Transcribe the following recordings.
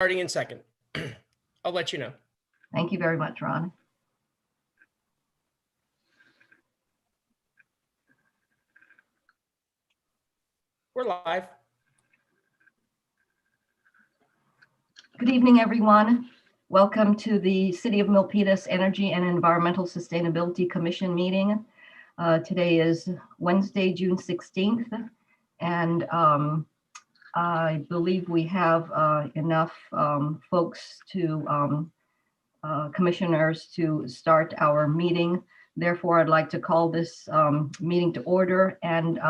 Starting in second. I'll let you know. Thank you very much, Ron. We're live. Good evening, everyone. Welcome to the City of Milpitas Energy and Environmental Sustainability Commission meeting. Today is Wednesday, June 16th, and I believe we have enough folks to commissioners to start our meeting. Therefore, I'd like to call this meeting to order, and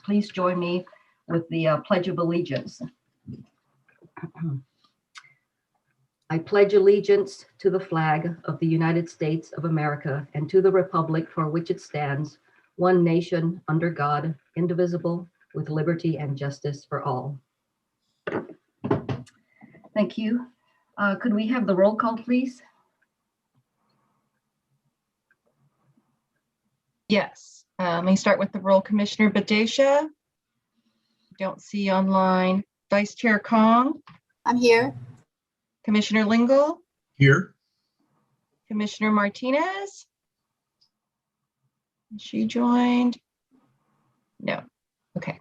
please join me with the Pledge of Allegiance. I pledge allegiance to the flag of the United States of America and to the republic for which it stands, one nation under God, indivisible, with liberty and justice for all. Thank you. Could we have the roll call, please? Yes. Let me start with the roll. Commissioner Badesha. Don't see online. Vice Chair Kong. I'm here. Commissioner Lingle. Here. Commissioner Martinez. She joined. No. Okay.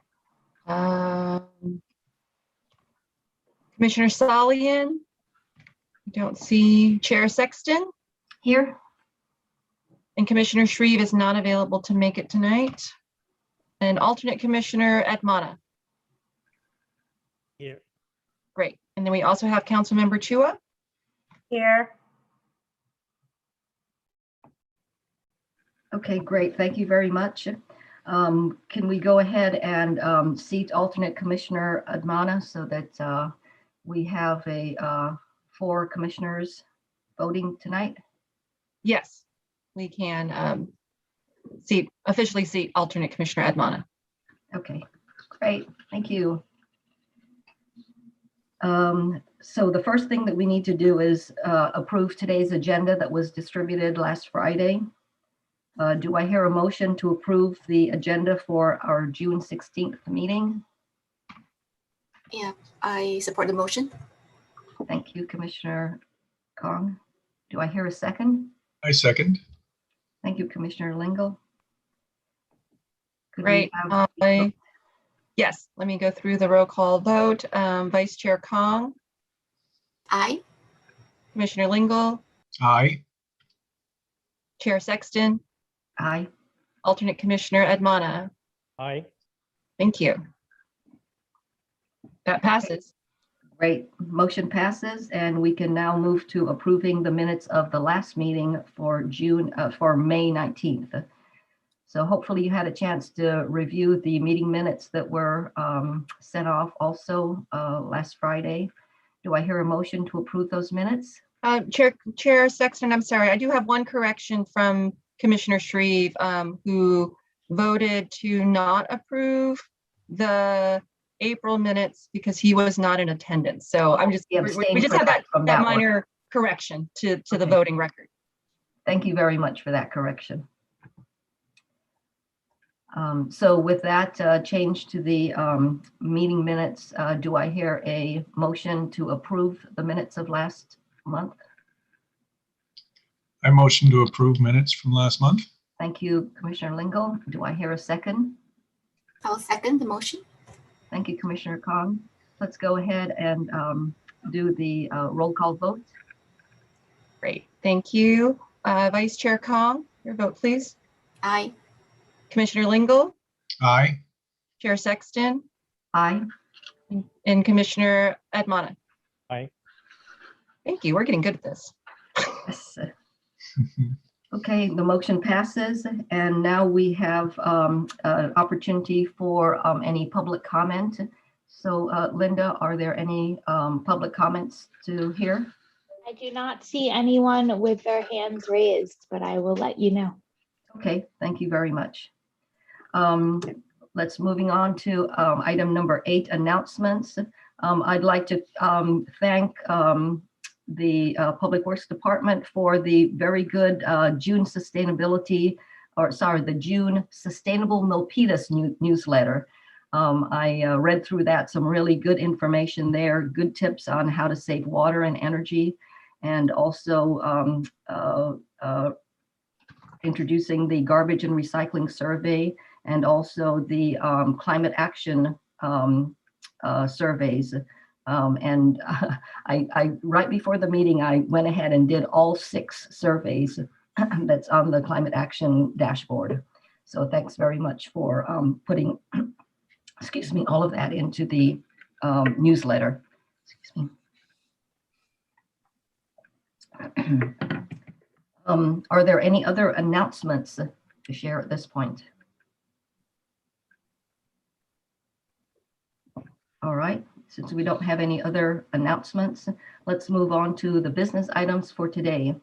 Commissioner Salian. Don't see Chair Sexton. Here. And Commissioner Shreve is not available to make it tonight. And alternate Commissioner Admana. Here. Great. And then we also have Councilmember Chua. Here. Okay, great. Thank you very much. Can we go ahead and seat alternate Commissioner Admana so that we have a 4 commissioners voting tonight? Yes, we can officially seat alternate Commissioner Admana. Okay, great. Thank you. So the first thing that we need to do is approve today's agenda that was distributed last Friday. Do I hear a motion to approve the agenda for our June 16th meeting? Yeah, I support the motion. Thank you, Commissioner Kong. Do I hear a second? I second. Thank you, Commissioner Lingle. Could we Great. have- Yes, let me go through the roll call vote. Vice Chair Kong, Aye. Commissioner Lingle, Aye. Chair Sexton, Aye. alternate Commissioner Admana. Aye. Thank you. That passes. Great. Motion passes, and we can now move to approving the minutes of the last meeting for May 19th. So hopefully you had a chance to review the meeting minutes that were sent off also last Friday. Do I hear a motion to approve those minutes? Chair Sexton, I'm sorry, I do have one correction from Commissioner Shreve, who voted to not approve the April minutes because he was not in attendance. So I'm just, He we abstained just for have that from that one. minor correction to the Okay. voting record. Thank you very much for that correction. So with that change to the meeting minutes, do I hear a motion to approve the minutes of last month? I motion to approve minutes from last month. Thank you, Commissioner Lingle. Do I hear a second? I'll second the motion. Thank you, Commissioner Kong. Let's go ahead and do the roll call vote. Great, thank you. Vice Chair Kong, your vote, please. Aye. Commissioner Lingle, Aye. Chair Sexton, Aye. and Commissioner Admana. Aye. Thank you, we're getting good at this. Yes. Okay, the motion passes, and now we have an opportunity for any public comment. So Linda, are there any public comments to hear? I do not see anyone with their hands raised, but I will let you know. Okay, thank you very much. Let's moving on to item number 8, announcements. I'd like to thank the Public Works Department for the very good June Sustainable Milpitas newsletter. I read through that, some really good information there, good tips on how to save water and energy, and also introducing the garbage and recycling survey, and also the climate action surveys. I right before the meeting, I went ahead and did all 6 surveys that's on the climate action dashboard. So thanks very much for putting, excuse me, all of that into the newsletter. Excuse me. Are there any other announcements to share at this point? All right, since we don't have any other announcements, let's move on to the business items for today.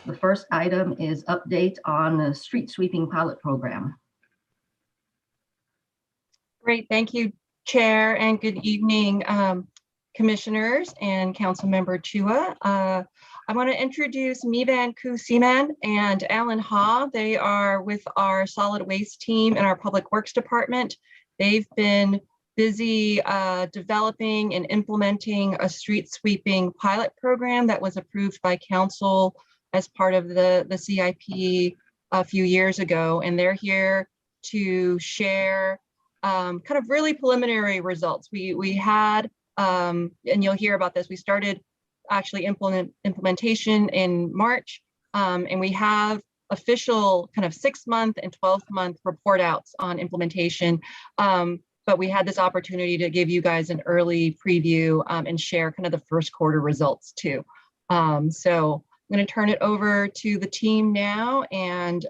The first item is update on the street sweeping pilot program. Great, thank you, Chair, and good evening, Commissioners and Councilmember Chua. I want to introduce Mivan Kusiman and Alan Ha. They are with our solid waste team in our Public Works Department. They've been busy developing and implementing a street sweeping pilot program that was approved by Council as part of the CIP a few years ago. And they're here to share kind of really preliminary results. We had, and you'll hear about this, we started actually implementation in March, and we have official kind of 6-month and 12-month report outs on implementation. But we had this opportunity to give you guys an early preview and share kind of the first quarter results too. So I'm going to turn it over to the team now, and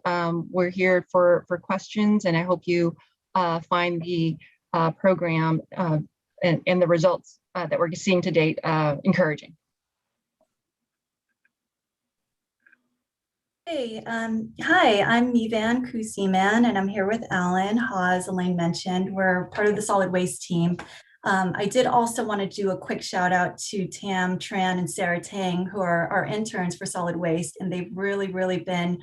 we're here for questions, and I hope you find the program and the results that we're seeing to date encouraging. Hey, hi, I'm Mivan Kusiman, and I'm here with Alan Ha, as Elaine mentioned. We're part of the solid waste team. I did also want to do a quick shout out to Tam Tran and Sarah Tang, who are our interns for solid waste, and they've really been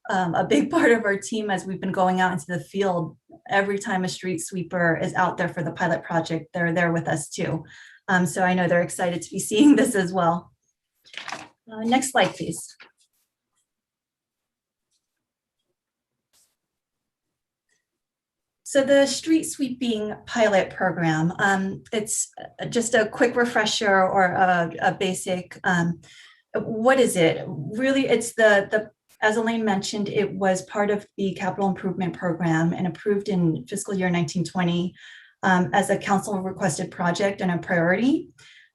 a big part of our team as we've been going out into the field. Every time a street sweeper is out there for the pilot project, they're there with us too. So I know they're excited to be seeing this as well. Next slide, please. So the street sweeping pilot program, it's just a quick refresher or a basic, what is it? Really, it's as Elaine mentioned, it was part of the capital improvement program and approved in fiscal year 1920 as a council requested project and a priority.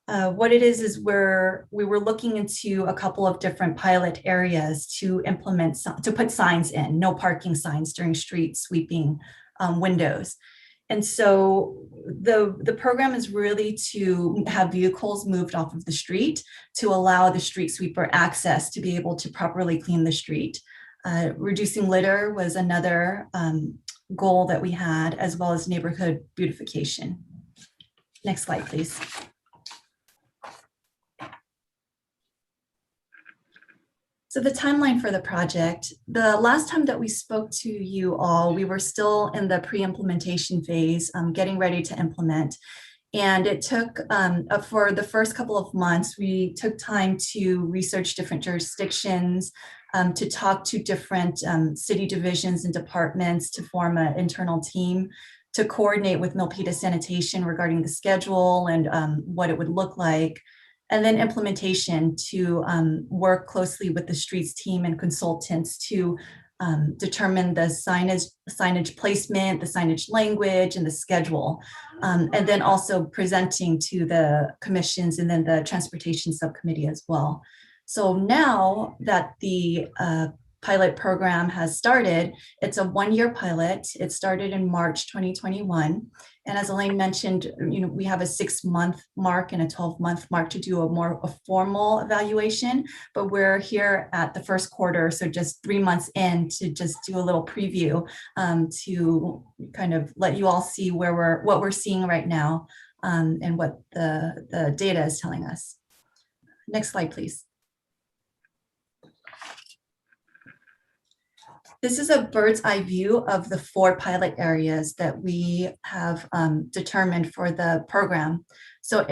What it is we were looking into a couple of different pilot areas to implement, to put signs in, no parking signs during street sweeping windows. And so the program is really to have vehicles moved off of the street to allow the street sweeper access to be able to properly clean the street. Reducing litter was another goal that we had, as well as neighborhood beautification. Next slide, please. So the timeline for the project, the last time that we spoke to you all, we were still in the pre-implementation phase, getting ready to implement. And it took, for the first couple of months, we took time to research different jurisdictions, to talk to different city divisions and departments to form an internal team, to coordinate with Milpitas Sanitation regarding the schedule and what it would look like. And then implementation to work closely with the streets team and consultants to determine the signage placement, the signage language, and the schedule. And then also presenting to the commissions and then the transportation subcommittee as well. So now that the pilot program has started, it's a 1-year pilot. It started in March 2021. And as Elaine mentioned, we have a 6-month mark and a 12-month mark to do a formal evaluation, but we're here at the first quarter. So just 3 months in to just do a little preview to kind of let you all see what we're seeing right now and what the data is telling us. Next slide, please. This is a bird's eye view of the 4 pilot areas that we have determined for the program. So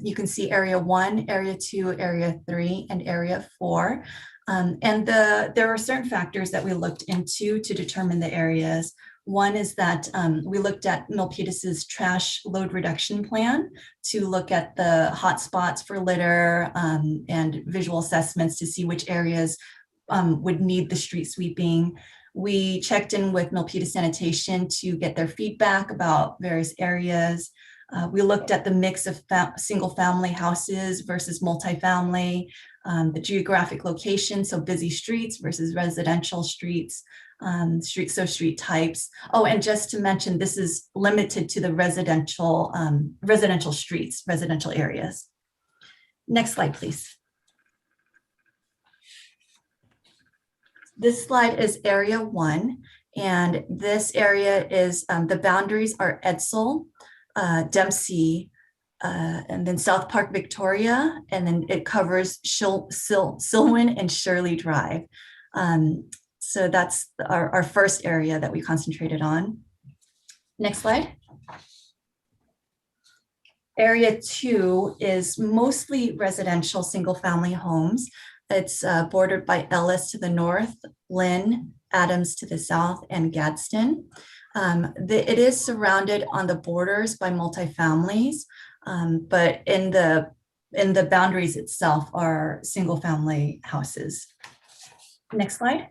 you can see area 1, area 2, area 3, and area 4. And there are certain factors that we looked into to determine the areas. One is that we looked at Milpitas's trash load reduction plan to look at the hotspots for litter and visual assessments to see which areas would need the street sweeping. We checked in with Milpitas Sanitation to get their feedback about various areas. We looked at the mix of single family houses versus multifamily, the geographic location, so busy streets versus residential streets, street types. Oh, and just to mention, this is limited to the residential streets, residential areas. Next slide, please. This slide is area 1, and this area is, the boundaries are Edsel, Dempsey, and then South Park, Victoria, and then it covers Silwan and Shirley Drive. So that's our first area that we concentrated on. Next slide. Area 2 is mostly residential single-family homes. It's bordered by Ellis to the north, Lynn, Adams to the south, and Gadsden. It is surrounded on the borders by multifamilies, but in the boundaries itself are single-family houses. Next slide.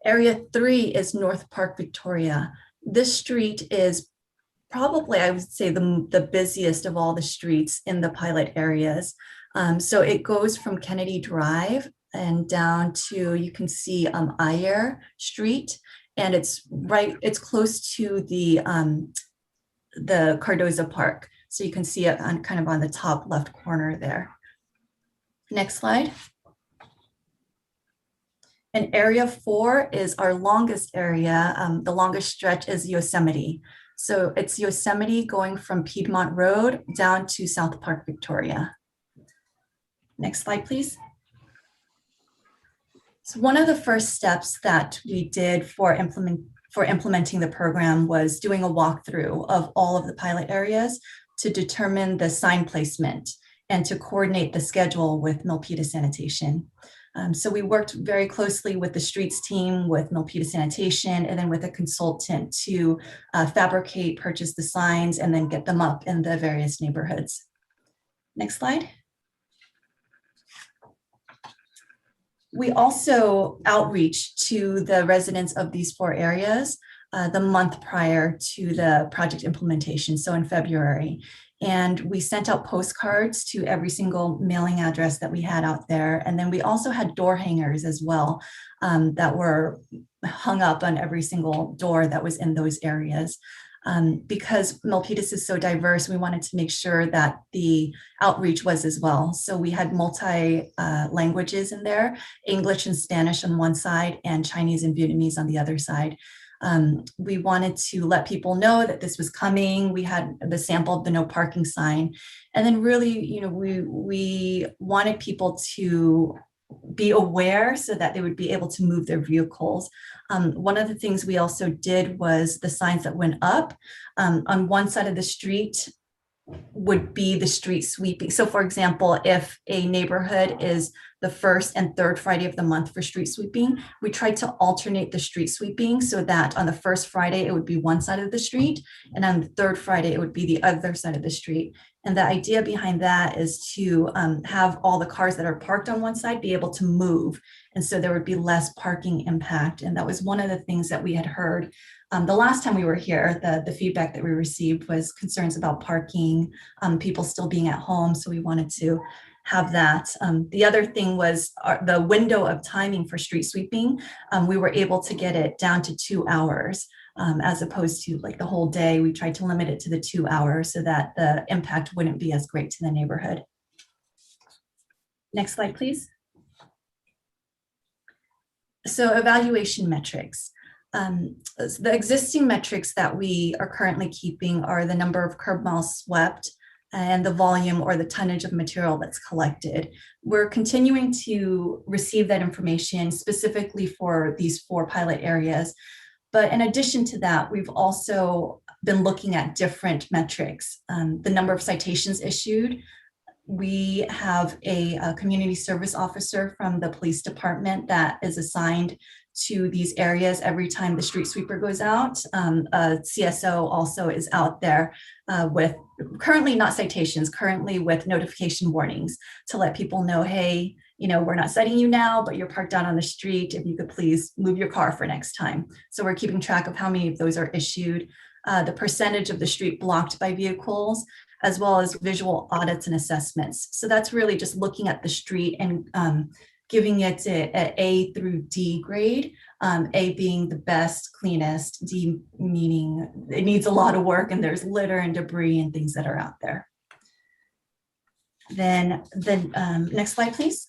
Area 3 is North Park, Victoria. This street is probably, I would say, the busiest of all the streets in the pilot areas. So it goes from Kennedy Drive and down to, you can see Ayer Street, and it's close to the Cardoza Park. So you can see it kind of on the top left corner there. Next slide. And area 4 is our longest area. The longest stretch is Yosemite. So it's Yosemite going from Piedmont Road down to South Park, Victoria. Next slide, please. So one of the first steps that we did for implementing the program was doing a walkthrough of all of the pilot areas to determine the sign placement and to coordinate the schedule with Milpitas Sanitation. So we worked very closely with the streets team, with Milpitas Sanitation, and then with a consultant to fabricate, purchase the signs, and then get them up in the various neighborhoods. Next slide. We also outreach to the residents of these 4 areas the month prior to the project implementation, so in February. And we sent out postcards to every single mailing address that we had out there. And then we also had door hangers as well that were hung up on every single door that was in those areas. Because Milpitas is so diverse, we wanted to make sure that the outreach was as well. So we had multi languages in there, English and Spanish on one side and Chinese and Vietnamese on the other side. We wanted to let people know that this was coming. We had the sample of the no parking sign. And then really, we wanted people to be aware so that they would be able to move their vehicles. One of the things we also did was the signs that went up on one side of the street would be the street sweeping. So for example, if a neighborhood is the first and third Friday of the month for street sweeping, we tried to alternate the street sweeping so that on the first Friday, it would be one side of the street, and on the third Friday, it would be the other side of the street. And the idea behind that is to have all the cars that are parked on one side be able to move. And so there would be less parking impact. And that was one of the things that we had heard the last time we were here. The feedback that we received was concerns about parking, people still being at home. So we wanted to have that. The other thing was the window of timing for street sweeping. We were able to get it down to 2 hours. As opposed to like the whole day. We tried to limit it to the 2 hours so that the impact wouldn't be as great to the neighborhood. Next slide, please. So evaluation metrics. The existing metrics that we are currently keeping are the number of curb miles swept, and the volume or the tonnage of material that's collected. We're continuing to receive that information specifically for these 4 pilot areas. But in addition to that, we've also been looking at different metrics, the number of citations issued. We have a community service officer from the police department that is assigned to these areas every time the street sweeper goes out. A CSO also is out there with currently not citations, currently with notification warnings to let people know, hey, you know, we're not citing you now, but you're parked out on the street. If you could please move your car for next time. So we're keeping track of how many of those are issued, the percentage of the street blocked by vehicles, as well as visual audits and assessments. So that's really just looking at the street and giving it an A through D grade, A being the best, cleanest, D meaning it needs a lot of work and there's litter and debris and things that are out there. Then the next slide, please.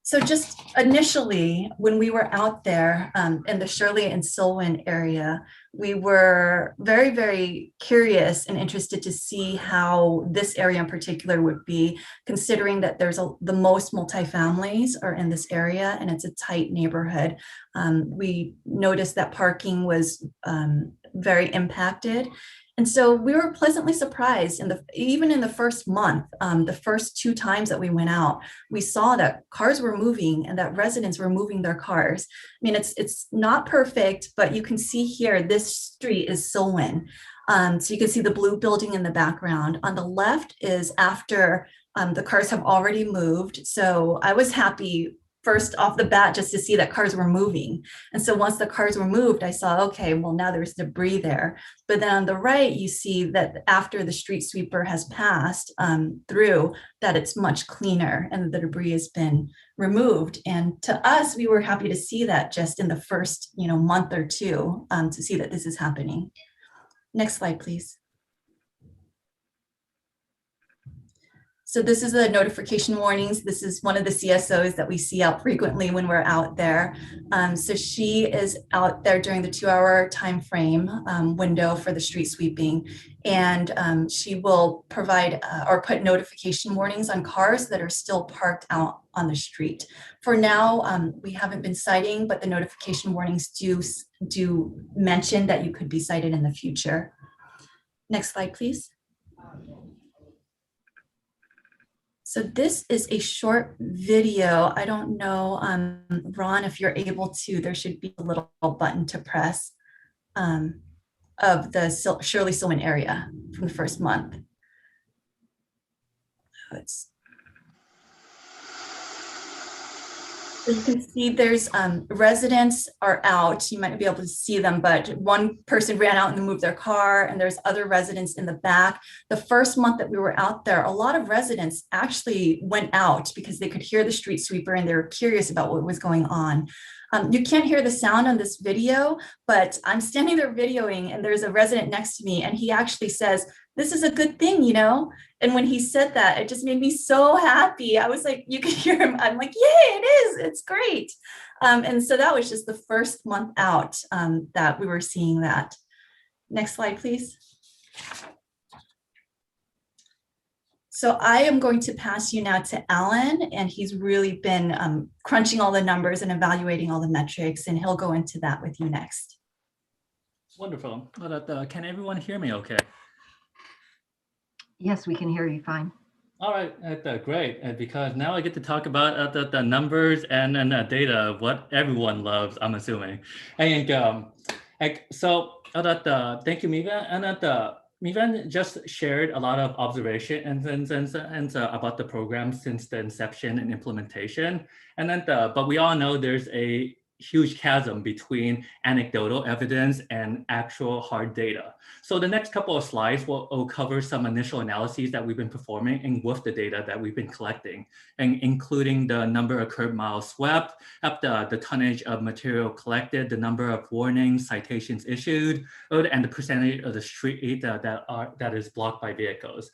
So just initially, when we were out there in the Shirley and Selwyn area, we were very, very curious and interested to see how this area in particular would be, considering that there's the most multifamilies are in this area and it's a tight neighborhood. We noticed that parking was very impacted. And so we were pleasantly surprised even in the first month, the first 2 times that we went out, we saw that cars were moving and that residents were moving their cars. I mean, it's not perfect, but you can see here, this street is Selwyn. So you can see the blue building in the background. On the left is after the cars have already moved. So I was happy first off the bat just to see that cars were moving. And so once the cars were moved, I saw, okay, well, now there's debris there. But then on the right, you see that after the street sweeper has passed through, that it's much cleaner and the debris has been removed. And to us, we were happy to see that just in the first month or 2 to see that this is happening. Next slide, please. So this is the notification warnings. This is one of the CSOs that we see out frequently when we're out there. So she is out there during the 2-hour time frame window for the street sweeping. And she will provide or put notification warnings on cars that are still parked out on the street. For now, we haven't been citing, but the notification warnings do mention that you could be cited in the future. Next slide, please. So this is a short video. I don't know, Ron, if you're able to, there should be a little button to press of the Shirley Selwyn area from the first month. So you can see there's residents are out. You might not be able to see them, but one person ran out and moved their car, and there's other residents in the back. The first month that we were out there, a lot of residents actually went out because they could hear the street sweeper and they were curious about what was going on. You can't hear the sound on this video, but I'm standing there videoing and there's a resident next to me and he actually says, "This is a good thing, you know?" And when he said that, it just made me so happy. I was like, you could hear him. I'm like, yay, it is, it's great. And so that was just the first month out that we were seeing that. Next slide, please. So I am going to pass you now to Alan, and he's really been crunching all the numbers and evaluating all the metrics, and he'll go into that with you next. Wonderful. Can everyone hear me okay? Yes, we can hear you fine. All right, great. Because now I get to talk about the numbers and the data, what everyone loves, I'm assuming. And so thank you, Mivan. And Mivan just shared a lot of observation and about the program since the inception and implementation. And then, but we all know there's a huge chasm between anecdotal evidence and actual hard data. So the next couple of slides will cover some initial analyses that we've been performing and with the data that we've been collecting, and including the number of curb miles swept, the tonnage of material collected, the number of warnings, citations issued, and the percentage of the street that is blocked by vehicles.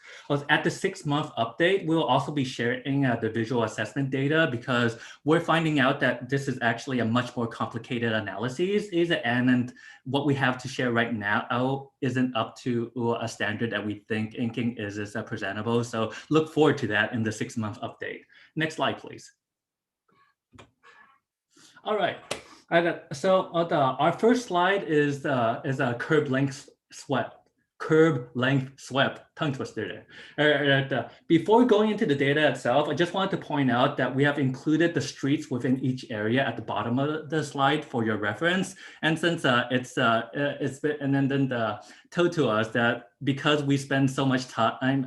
At the 6-month update, we'll also be sharing the visual assessment data because we're finding out that this is actually a much for complicated analyses and what we have to share right now isn't up to a standard that we think inking is presentable. So look forward to that in the 6-month update. Next slide, please. All right. So our first slide is a curb length swept, tongue twister there. Before going into the data itself, I just wanted to point out that we have included the streets within each area at the bottom of the slide for your reference. And since it's been, and then told to us that because we spend so much time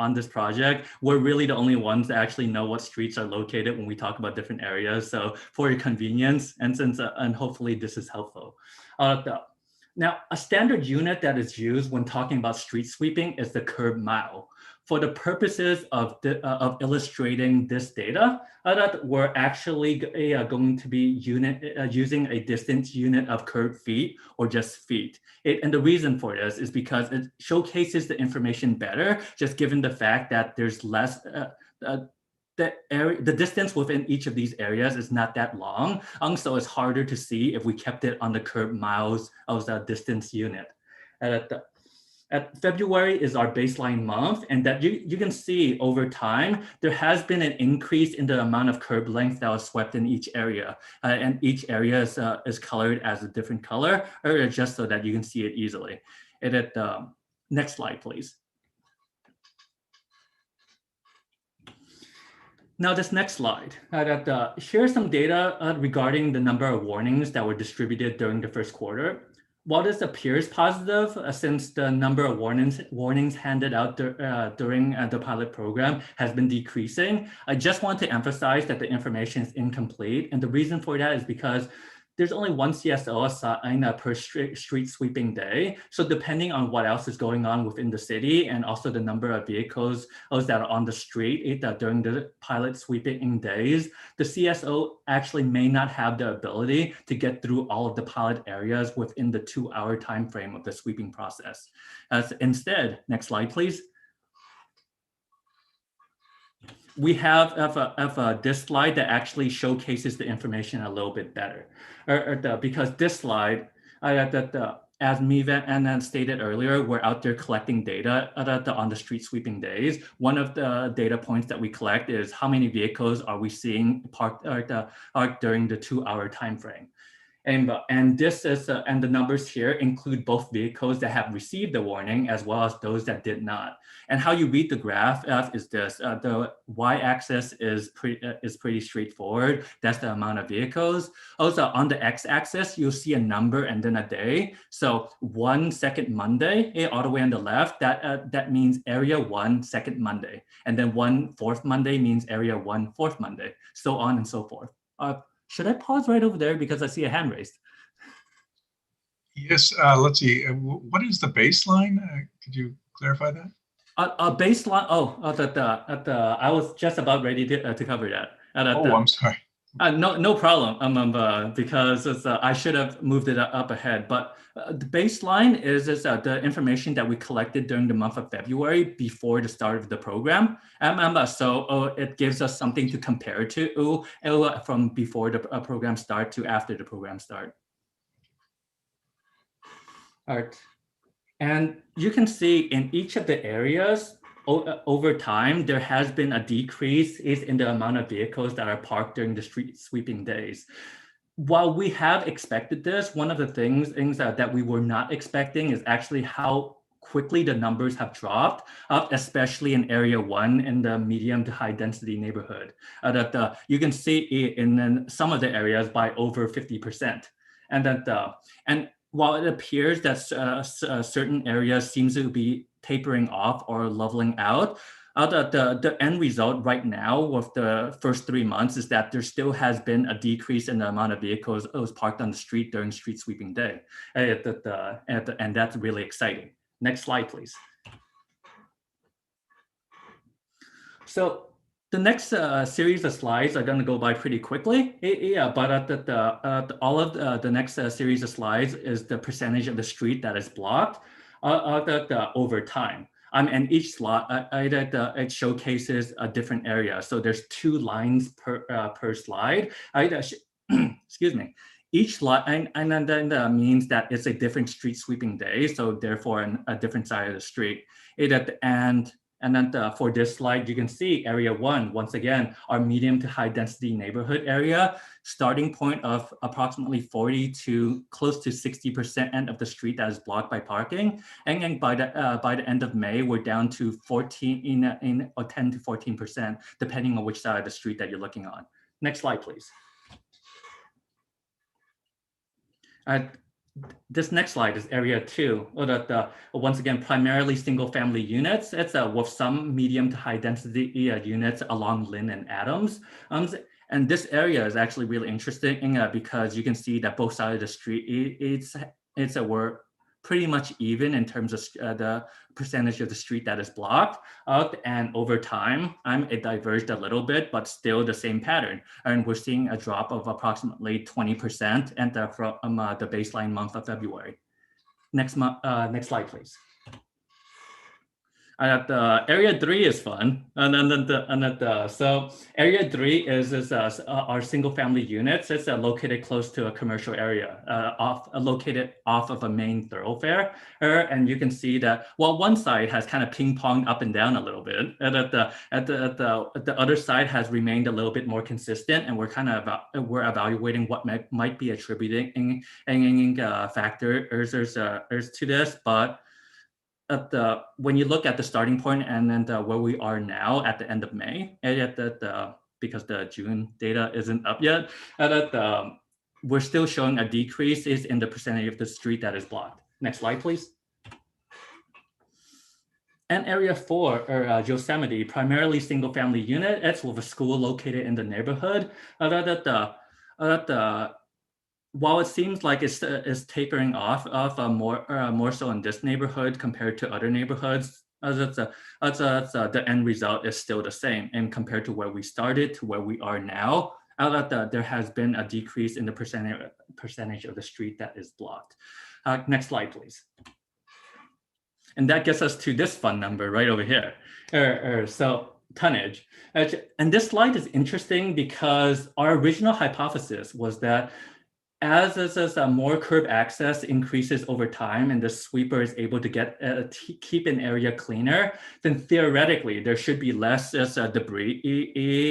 on this project, we're really the only ones that actually know what streets are located when we talk about different areas. So for your convenience, and since and hopefully this is helpful. Now, a standard unit that is used when talking about street sweeping is the curb mile. For the purposes of illustrating this data, we're actually going to be using a distance unit of curb feet or just feet. And the reason for this is because it showcases the information better, just given the fact that there's less, the distance within each of these areas is not that long, so it's harder to see if we kept it on the curb miles of the distance unit. At February is our baseline month, and that you can see over time, there has been an increase in the amount of curb length that was swept in each area. And each area is colored as a different color, or just so that you can see it easily. And next slide, please. Now this next slide, here's some data regarding the number of warnings that were distributed during the first quarter. While this appears positive, since the number of warnings handed out during the pilot program has been decreasing, I just want to emphasize that the information is incomplete. And the reason for that is because there's only one CSO assigned per street sweeping day. So depending on what else is going on within the city and also the number of vehicles that are on the street during the pilot sweeping days, the CSO actually may not have the ability to get through all of the pilot areas within the 2-hour time frame of the sweeping process. Instead, next slide, please. We have this slide that actually showcases the information a little bit better. Because this slide, as Miva and then stated earlier, we're out there collecting data on the street sweeping days. One of the data points that we collect is how many vehicles are we seeing parked during the 2-hour time frame. And this is and the numbers here include both vehicles that have received the warning as well as those that did not. And how you read the graph is this: the y-axis is pretty straightforward. That's the amount of vehicles. Also on the x-axis, you'll see a number and then a day. So 1 second Monday, all the way on the left, that means area 1 second Monday, and then 1 fourth Monday means area 1 fourth Monday, so on and so forth. Should I pause right over there because I see a hand raised? Yes, let's see. What is the baseline? Could you clarify that? Baseline. I was just about ready to cover that. I'm sorry. No problem. Because I should have moved it up ahead. But the baseline is the information that we collected during the month of February before the start of the program. So it gives us something to compare to from before the program start to after the program start. All right. And you can see in each of the areas, over time, there has been a decrease in the amount of vehicles that are parked during the street sweeping days. While we have expected this, one of the things that we were not expecting is actually how quickly the numbers have dropped, especially in area 1 in the medium to high density neighborhood. You can see in some of the areas by over 50%. And while it appears that certain areas seem to be tapering off or leveling out, the end result right now with the first 3 months is that there still has been a decrease in the amount of vehicles that was parked on the street during street sweeping day. And that's really exciting. Next slide, please. So the next series of slides are going to go by pretty quickly. But all of the next series of slides is the percentage of the street that is blocked over time. And each slide, it showcases a different area. So there's 2 lines per slide. excuse me, each lot, and then that means that it's a different street sweeping day, so therefore a different side of the street. It at the end, and then for this slide, you can see area 1, once again, our medium to high density neighborhood area, starting point of approximately 40 to close to 60% of the street that is blocked by parking. And then by the end of May, we're down to 10 to 14%, depending on which side of the street that you're looking on. Next slide, please. This next slide is area 2, or once again, primarily single family units. It's with some medium to high density units along Lynn and Adams. And this area is actually really interesting because you can see that both sides of the street, we're pretty much even in terms of the percentage of the street that is blocked out. And over time, it diverged a little bit, but still the same pattern. And we're seeing a drop of approximately 20% and from the baseline month of February. Next slide, please. Area 3 is fun, so area 3 is our single family units. It's located close to a commercial area, located off of a main thoroughfare, and you can see that one side has kind of ping-ponged up and down a little bit, and the other side has remained a little bit more consistent, and we're evaluating what might be attributing factors to this, but when you look at the starting point and then where we are now at the end of May, because the June data isn't up yet, we're still showing a decrease in the percentage of the street that is blocked. Next slide, please. And area 4, or Yosemite, primarily single family unit. It's with a school located in the neighborhood. While it seems like it's tapering off more so in this neighborhood compared to other neighborhoods, the end result is still the same. And compared to where we started to where we are now, there has been a decrease in the percentage of the street that is blocked. Next slide, please. And that gets us to this fun number right over here. So tonnage. And this slide is interesting because our original hypothesis was that as more curb access increases over time and the sweeper is able to keep an area cleaner, then theoretically there should be less debris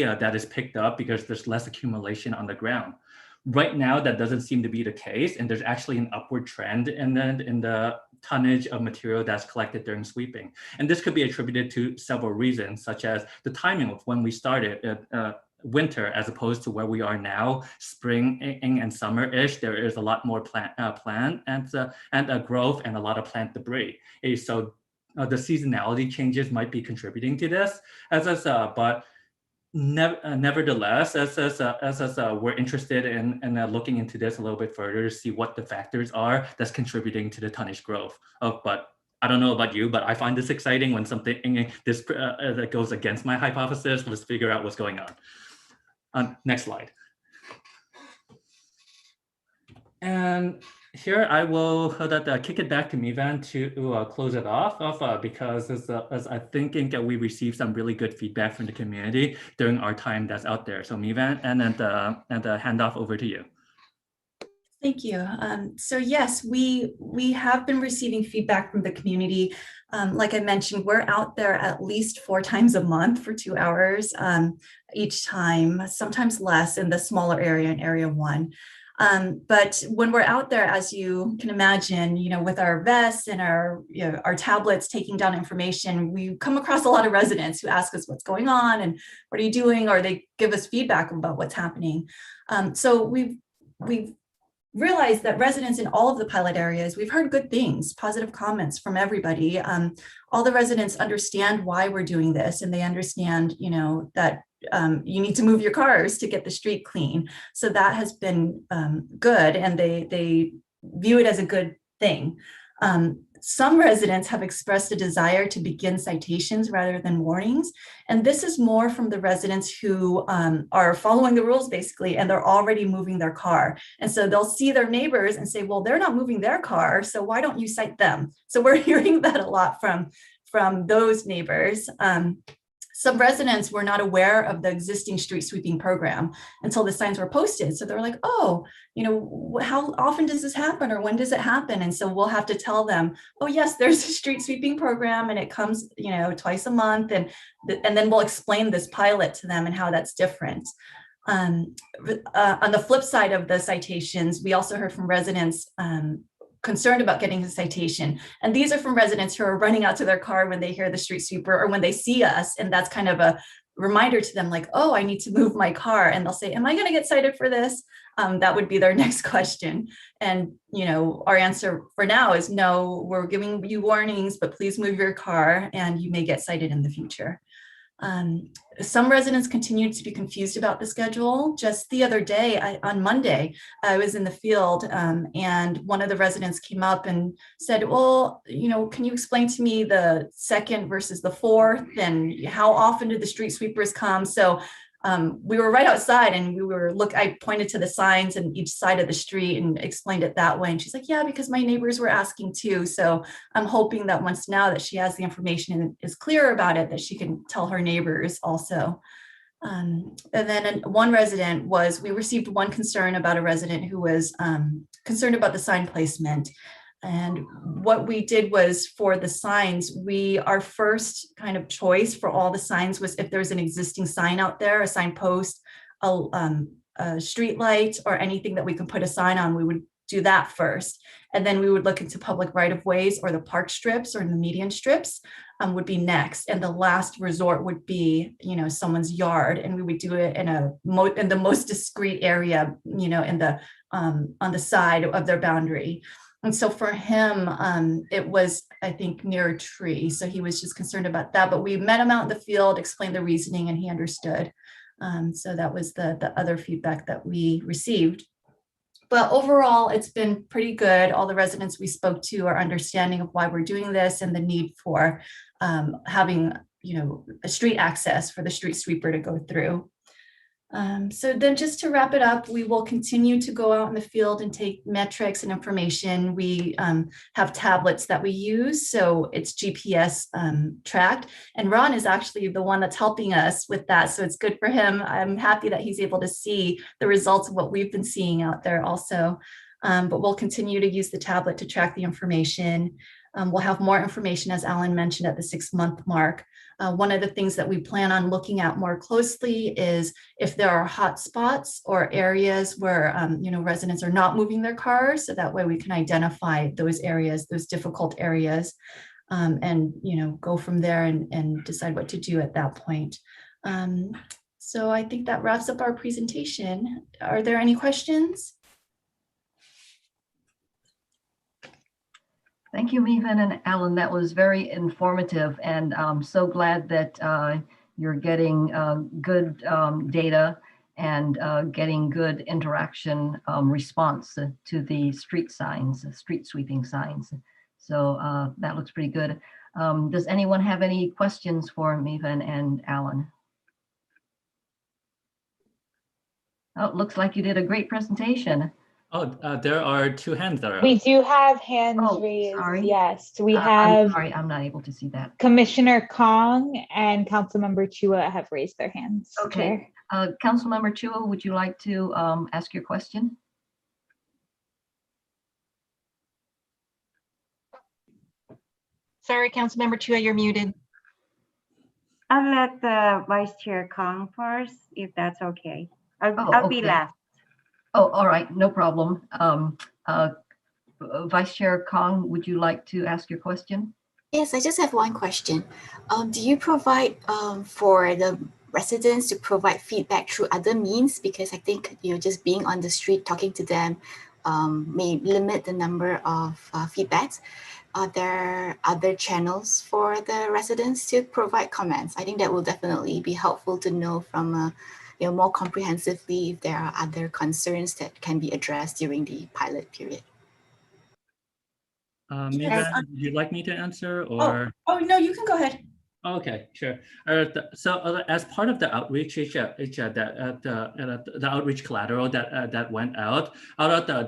that is picked up because there's less accumulation on the ground. Right now, that doesn't seem to be the case, and there's actually an upward trend in the tonnage of material that's collected during sweeping. And this could be attributed to several reasons, such as the timing of when we started winter as opposed to where we are now, spring and summer-ish. There is a lot more plant and growth and a lot of plant debris. So the seasonality changes might be contributing to this. But nevertheless, as we're interested in looking into this a little bit further to see what the factors are that's contributing to the tonnage growth. But I don't know about you, but I find this exciting when something that goes against my hypothesis. Let's figure out what's going on. Next slide. And here I will kick it back to Mivan to close it off because as I think we received some really good feedback from the community during our time that's out there. So Mivan, and then hand off over to you. Thank you. So yes, we have been receiving feedback from the community. Like I mentioned, we're out there at least 4 times a month for 2 hours each time, sometimes less in the smaller area in area 1. But when we're out there, as you can imagine, with our vests and our tablets taking down information, we come across a lot of residents who ask us what's going on and what are you doing, or they give us feedback about what's happening. So we've realized that residents in all of the pilot areas, we've heard good things, positive comments from everybody. All the residents understand why we're doing this, and they understand, that you need to move your cars to get the street clean. So that has been good, and they view it as a good thing. Some residents have expressed a desire to begin citations rather than warnings. And this is more from the residents who are following the rules basically, and they're already moving their car. And so they'll see their neighbors and say, well, they're not moving their car, so why don't you cite them? So we're hearing that a lot from those neighbors. some residents were not aware of the existing street sweeping program until the signs were posted. So they were like, oh, how often does this happen, or when does it happen? And so we'll have to tell them, oh yes, there's a street sweeping program and it comes, twice a month. And then we'll explain this pilot to them and how that's different. On the flip side of the citations, we also heard from residents concerned about getting a citation. And these are from residents who are running out to their car when they hear the street sweeper or when they see us. And that's kind of a reminder to them, like, oh, I need to move my car. And they'll say, am I going to get cited for this? That would be their next question. And, our answer for now is no, we're giving you warnings, but please move your car and you may get cited in the future. Some residents continued to be confused about the schedule. Just the other day, on Monday, I was in the field and one of the residents came up and said, well, can you explain to me the 2nd versus the 4th and how often do the street sweepers come? So we were right outside and I pointed to the signs on each side of the street and explained it that way. And she's like, yeah, because my neighbors were asking too. So I'm hoping that once now that she has the information and is clear about it, that she can tell her neighbors also. And then one resident we received one concern about a resident who was concerned about the sign placement. And what we did was, for the signs, our first kind of choice for all the signs was if there's an existing sign out there, a signpost, a street light, or anything that we could put a sign on, we would do that first. And then we would look into public right-of-ways or the park strips or the median strips would be next. And the last resort would be, someone's yard. And we would do it in the most discreet area, on the side of their boundary. And so for him, it was, I think, near a tree. So he was just concerned about that. But we met him out in the field, explained the reasoning, and he understood. So that was the other feedback that we received. But overall, it's been pretty good. All the residents we spoke to are understanding of why we're doing this and the need for having, a street access for the street sweeper to go through. So then just to wrap it up, we will continue to go out in the field and take metrics and information. We have tablets that we use, so it's GPS tracked. And Ron is actually the one that's helping us with that. So it's good for him. I'm happy that he's able to see the results of what we've been seeing out there also. But we'll continue to use the tablet to track the information. We'll have more information, as Alan mentioned, at the 6-month mark. One of the things that we plan on looking at more closely is if there are hot spots or areas where residents are not moving their cars, so that way we can identify those areas, those difficult areas, and go from there and decide what to do at that point. So I think that wraps up our presentation. Are there any questions? Thank you, Mevan and Alan. That was very informative, and I'm so glad that you're getting good data and getting good interaction response to the street signs, street sweeping signs. So that looks pretty good. Does anyone have any questions for Mevan and Alan? Oh, it looks like you did a great presentation. Oh, there are 2 hands that are up. We do have hands Oh, raised. sorry. Yes, we I'm have sorry, I'm not able to see that. Commissioner Kong and Councilmember Chua have raised their hands. Okay. Chair. Councilmember Chua, would you like to ask your question? Sorry, Councilmember Chua, you're muted. I'll let the Vice Chair Kong first, if that's okay. I'll be okay. last. Oh, all right, no problem. Vice Chair Kong, would you like to ask your question? Yes, I just have one question. Do you provide for the residents to provide feedback through other means? Because I think just being on the street talking to them may limit the number of feedbacks. Are there other channels for the residents to provide comments? I think that will definitely be helpful to know from more comprehensively if there are other concerns that can be addressed during the pilot period. Mevan, would you like me to answer, or? Oh no, you can go ahead. Okay, sure. As part of the outreach, the outreach collateral that went out,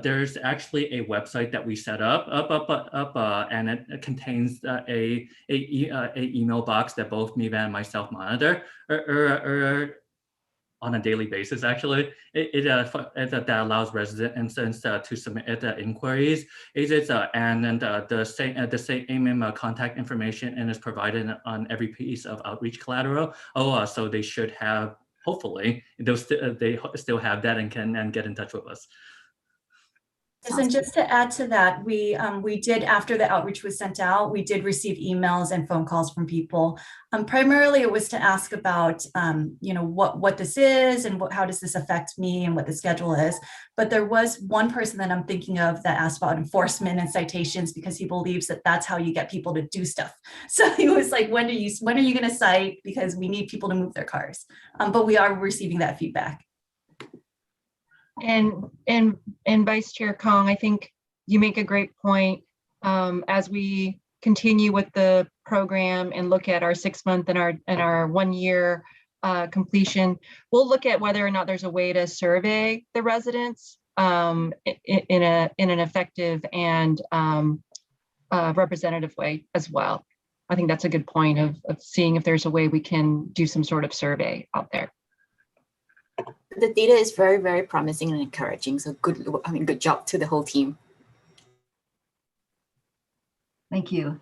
there's actually a website that we set up, and it contains a email box that both Miva and myself monitor on a daily basis. Actually, that allows residents to submit inquiries. And then the same contact information and is provided on every piece of outreach collateral. So they should have, hopefully, they still have that and can get in touch with us. Yes, and just to add to that, we did, after the outreach was sent out, we did receive emails and phone calls from people. Primarily, it was to ask about, what this is and how does this affect me and what the schedule is. But there was one person that I'm thinking of that asked about enforcement and citations because he believes that that's how you get people to do stuff. So he was like, when are you going to cite? Because we need people to move their cars. But we are receiving that feedback. And Vice Chair Kong, I think you make a great point. As we continue with the program and look at our 6-month and our 1 year completion, we'll look at whether or not there's a way to survey the residents in an effective and representative way as well. I think that's a good point of seeing if there's a way we can do some sort of survey out there. The data is very, very promising and encouraging. So good job to the whole team. Thank you.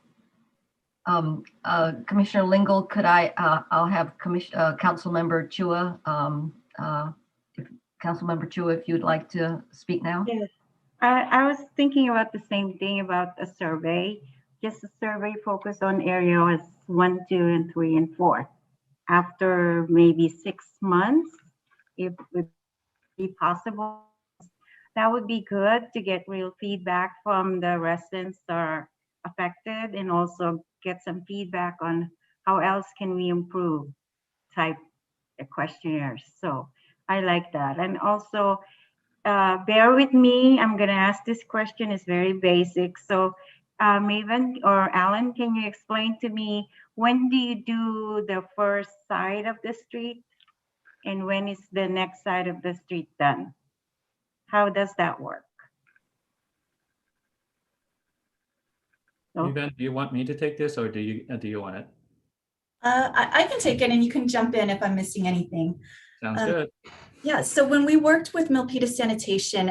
Commissioner Lingle, could I'll have Councilmember Chua, Councilmember Chua, if you'd like to speak now. Yes, I was thinking about the same thing about a survey, just a survey focused on areas 1, 2, and 3, and 4. After maybe 6 months, if it would be possible, that would be good to get real feedback from the residents that are affected and also get some feedback on how else can we improve type of questionnaires. So I like that. And also bear with me, I'm gonna ask this question, it's very basic. So Maven or Alan, can you explain to me, when do you do the first side of the street? And when is the next side of the street done? How does that work? So, Miva, do you want me to take this, or do you want it? I can take it and you can jump in if I'm missing anything. Sounds good. Yeah, so when we worked with Milpitas Sanitation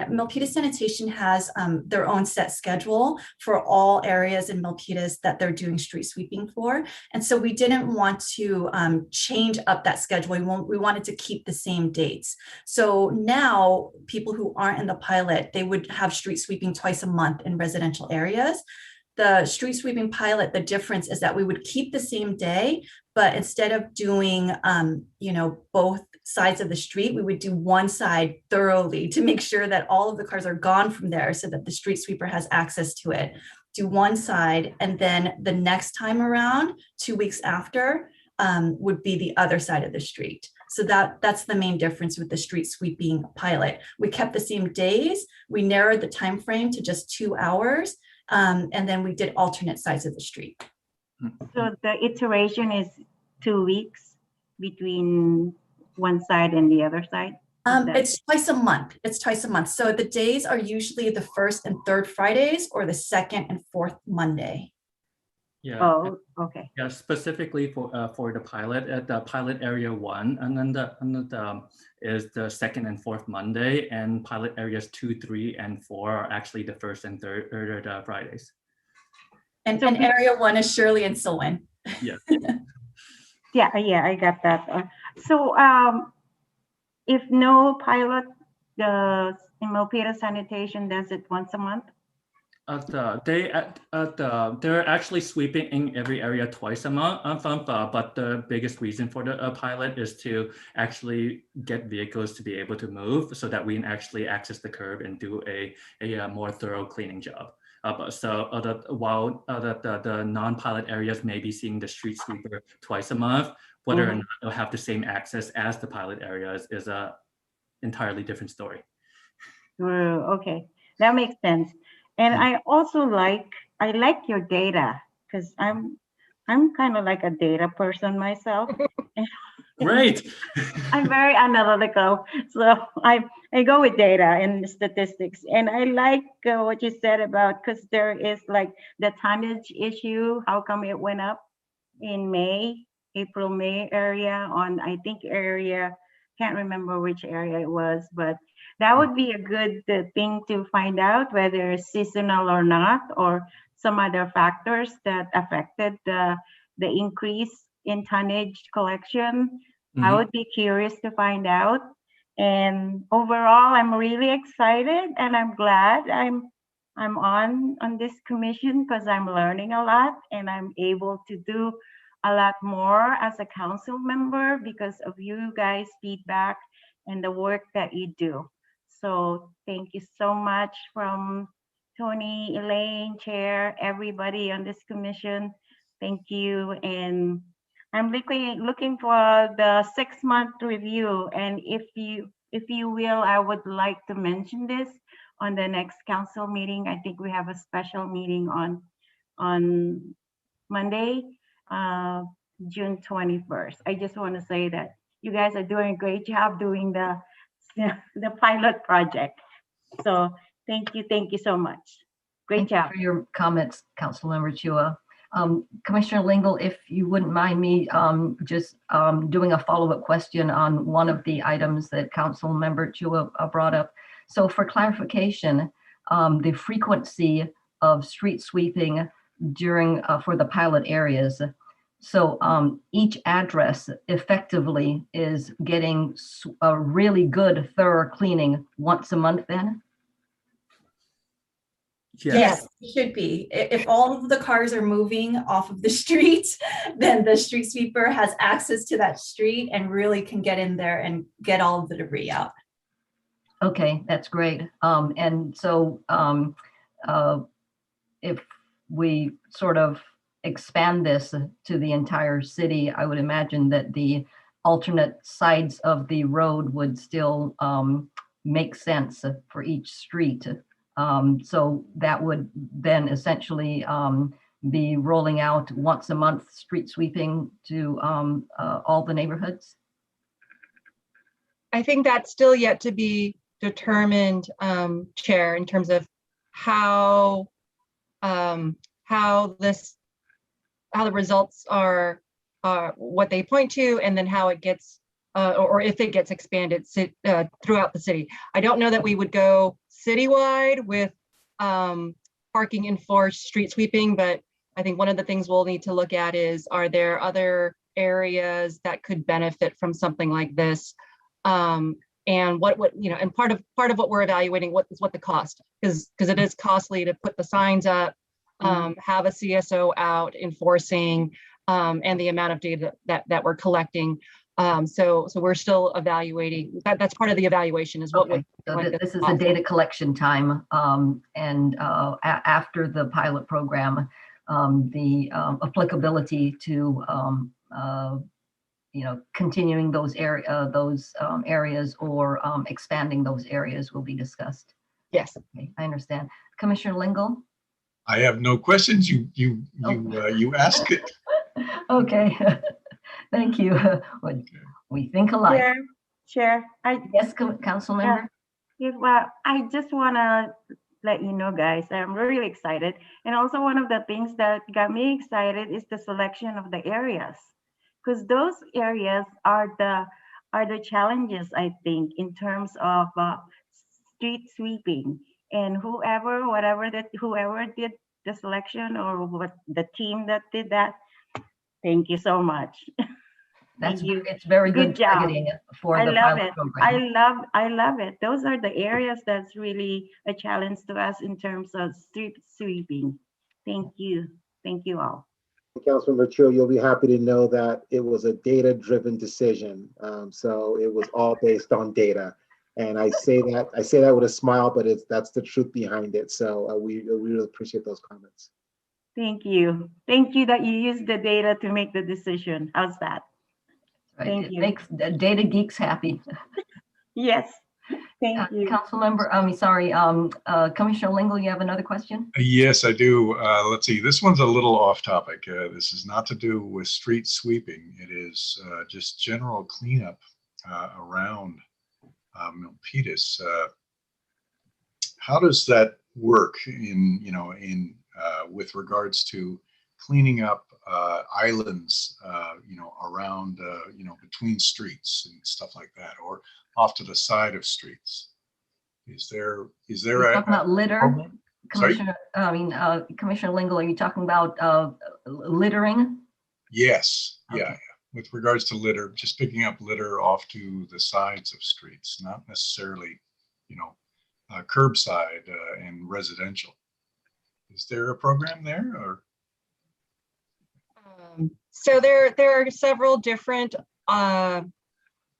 has their own set schedule for all areas in Milpitas that they're doing street sweeping for. And so we didn't want to change up that schedule. We wanted to keep the same dates. So now people who aren't in the pilot, they would have street sweeping twice a month in residential areas. The street sweeping pilot, the difference is that we would keep the same day, but instead of doing, both sides of the street, we would do one side thoroughly to make sure that all of the cars are gone from there so that the street sweeper has access to it. Do one side, and then the next time around, 2 weeks after, would be the other side of the street. So that's the main difference with the street sweeping pilot. We kept the same days. We narrowed the time frame to just 2 hours, and then we did alternate sides of the street. so the iteration is 2 weeks between one side and the other side? It's twice a month. So the days are usually the 1st and 3rd Fridays or the 2nd and 4th Monday. Yeah. Oh, okay. Yeah, specifically for the pilot at the pilot area 1, and then is the 2nd and 4th Monday, and pilot areas 2, 3, and 4 are actually the 1st and 3rd Fridays. And area 1 is Shirley and Selwyn. Yeah. Yeah, I got that. So if no pilot, the Milpitas Sanitation does it once a month? They're actually sweeping in every area twice a month, but the biggest reason for the pilot is to actually get vehicles to be able to move so that we can actually access the curb and do a more thorough cleaning job. While the non-pilot areas may be seeing the street sweeper twice a month, whether or not they'll have the same access as the pilot areas is a entirely different story. Okay, that makes sense. And I also like your data, because I'm I'm kind of like a data person myself. Great. I'm very analytical, so I go with data and statistics. And I like what you said about, because there is like the tonnage issue. How come it went up in April, May area on, I think area, can't remember which area it was, but that would be a good thing to find out whether it's seasonal or not, or some other factors that affected the increase in tonnage collection. I would be curious to find out. And overall, I'm really excited, and I'm glad I'm on this commission, because I'm learning a lot and I'm able to do a lot more as a council member because of you guys' feedback and the work that you do. So thank you so much from Tony, Elaine, Chair, everybody on this commission. Thank you. And I'm looking for the 6-month review. And if you will, I would like to mention this on the next council meeting. I think we have a special meeting on Monday, June 21st. I just want to say that you guys are doing a great job doing the pilot project. So thank you so much. Great Thank job. you for your comments, Councilmember Chua. Commissioner Lingle, if you wouldn't mind me just doing a follow-up question on one of the items that Councilmember Chua brought up. So for clarification, the frequency of street sweeping during for the pilot areas. So each address effectively is getting a really good thorough cleaning once a month then? Yes, it should be. If all of the cars are moving off of the street, then the street sweeper has access to that street and really can get in there and get all of the debris out. Okay, that's great. And so if we sort of expand this to the entire city, I would imagine that the alternate sides of the road would still make sense for each street. So that would then essentially be rolling out once a month street sweeping to all the neighborhoods? I think that's still yet to be determined, Chair, in terms of how the results are what they point to, and then how it gets or if it gets expanded throughout the city. I don't know that we would go citywide with parking enforced street sweeping, but I think one of the things we'll need to look at is, are there other areas that could benefit from something like this? And what and part of what we're evaluating what the cost is, because it is costly to put the signs up, have a CSO out enforcing, and the amount of data that we're collecting. So we're still evaluating. That's part of the evaluation is what. Okay. So this is a data collection time, and after the pilot program, the applicability to continuing those areas or expanding those areas will be discussed. Yes. Okay, I understand. Commissioner Lingle? I have no questions. You asked it. Okay. Thank you. We think alike. Chair, Yes, council member. Well, I just want to let you know, guys, I'm really excited. And also one of the things that got me excited is the selection of the areas, because those areas are the challenges, I think, in terms of street sweeping. And whoever did the selection, or what the team that did that, thank you so much. It's very good targeting for the pilot program. I love it. Those are the areas that's really a challenge to us in terms of street sweeping. Thank you all. Councilmember Chua, you'll be happy to know that it was a data-driven decision. So it was all based on data. And I say that with a smile, but that's the truth behind it. So we really appreciate those comments. Thank you. Thank you that you used the data to make the decision. How's that? Right. Thank It you. makes data geeks happy. Yes. Thank you. Councilmember, sorry, Commissioner Lingle, you have another question? Yes, I do. Let's see. This one's a little off topic. This is not to do with street sweeping. It is just general cleanup around Milpitas. How does that work in with regards to cleaning up islands, around, between streets and stuff like that, or off to the side of streets? Is there You're talking about litter? program? Sorry? Commissioner Lingle, are you talking about littering? Yes, Okay. yeah. With regards to litter, just picking up litter off to the sides of streets, not necessarily, curbside and residential. Is there a program there, or? So there are several different, I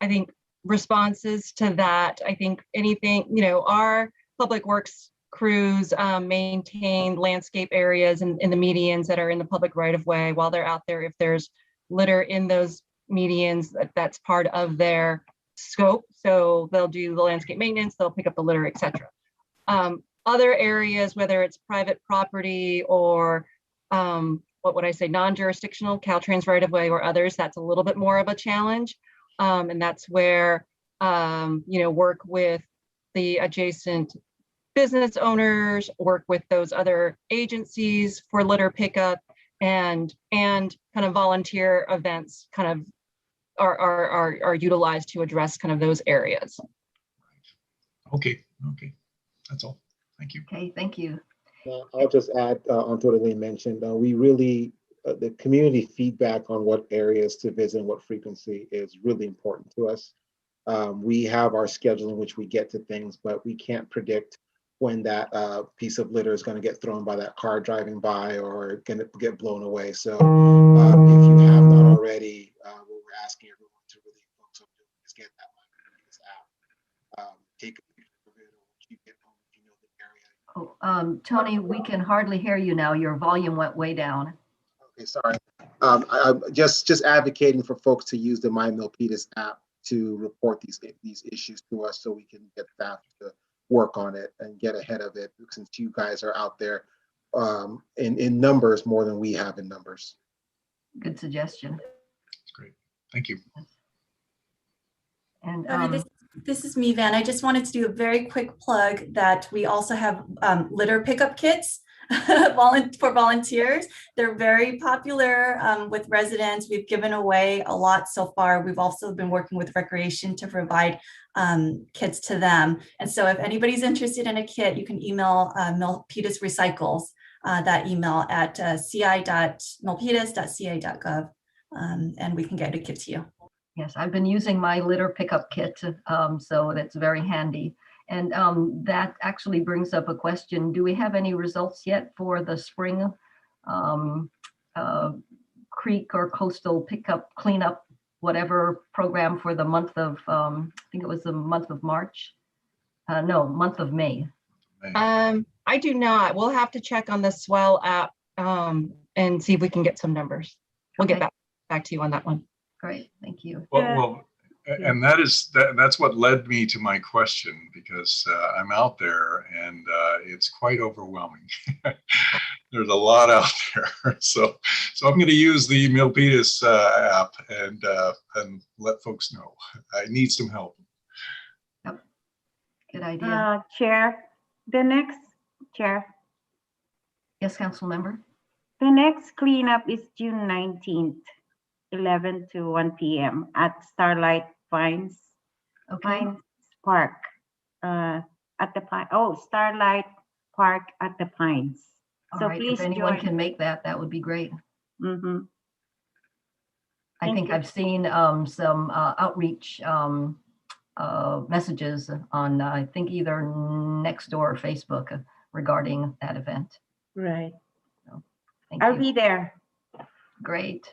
think, responses to that. I think anything, our public works crews maintain landscape areas in the medians that are in the public right of way while they're out there. If there's litter in those medians, that's part of their scope. So they'll do the landscape maintenance, they'll pick up the litter, etc. Other areas, whether it's private property or what would I say, non-jurisdictional, Caltrans right of way or others, that's a little bit more of a challenge. And that's where, work with the adjacent business owners, work with those other agencies for litter pickup, and kind of volunteer events kind of are utilized to address kind of those areas. Okay, that's all. Thank you. Okay, thank you. I'll just add onto what Elaine mentioned. We really, the community feedback on what areas to visit and what frequency is really important to us. We have our schedule in which we get to things, but we can't predict when that piece of litter is going to get thrown by that car driving by or going to get blown away. So if you have not already, what we're asking everyone to really focus on doing is get that MyMilpitas app. Take a picture of it, or when you get home, if you know the area. Oh, Tony, we can hardly hear you now. Your volume went way down. Okay, sorry. I'm just advocating for folks to use the MyMilpitas app to report these issues to us, so we can get staff to work on it and get ahead of it, since you guys are out there in numbers more than we have in numbers. Good suggestion. That's great. Thank you. And This is me, Van. I just wanted to do a very quick plug that we also have litter pickup kits for volunteers. They're very popular with residents. We've given away a lot so far. We've also been working with Recreation to provide kits to them. And so if anybody's interested in a kit, you can email Milpitas Recycles, that email at ci.milpitas.ca.gov, and we can get a kit to you. yes, I've been using my litter pickup kit, so that's very handy. And that actually brings up a question. Do we have any results yet for the spring creek or coastal pickup, cleanup, whatever program for the month of, I think it was the month of March? No, month of May. I do not. We'll have to check on the Swell app and see if we can get some numbers. We'll get back to you on that one. Great, thank you. Well, and that's what led me to my question, because I'm out there and it's quite overwhelming. There's a lot out there, so I'm going to use the Milpitas app and let folks know I need some help. Yep. Good idea. Chair, Chair, Yes, council member. the next cleanup is June 19th, 11 to 1 p.m. at Starlight Pines Park. Starlight Park at the Pines. All So right, please if anyone join. can make that, that would be great. Mm-hmm. I Thank think you. I've seen some outreach messages on, I think, either Nextdoor or Facebook regarding that event. Right. Thank I'll you. be there. Great.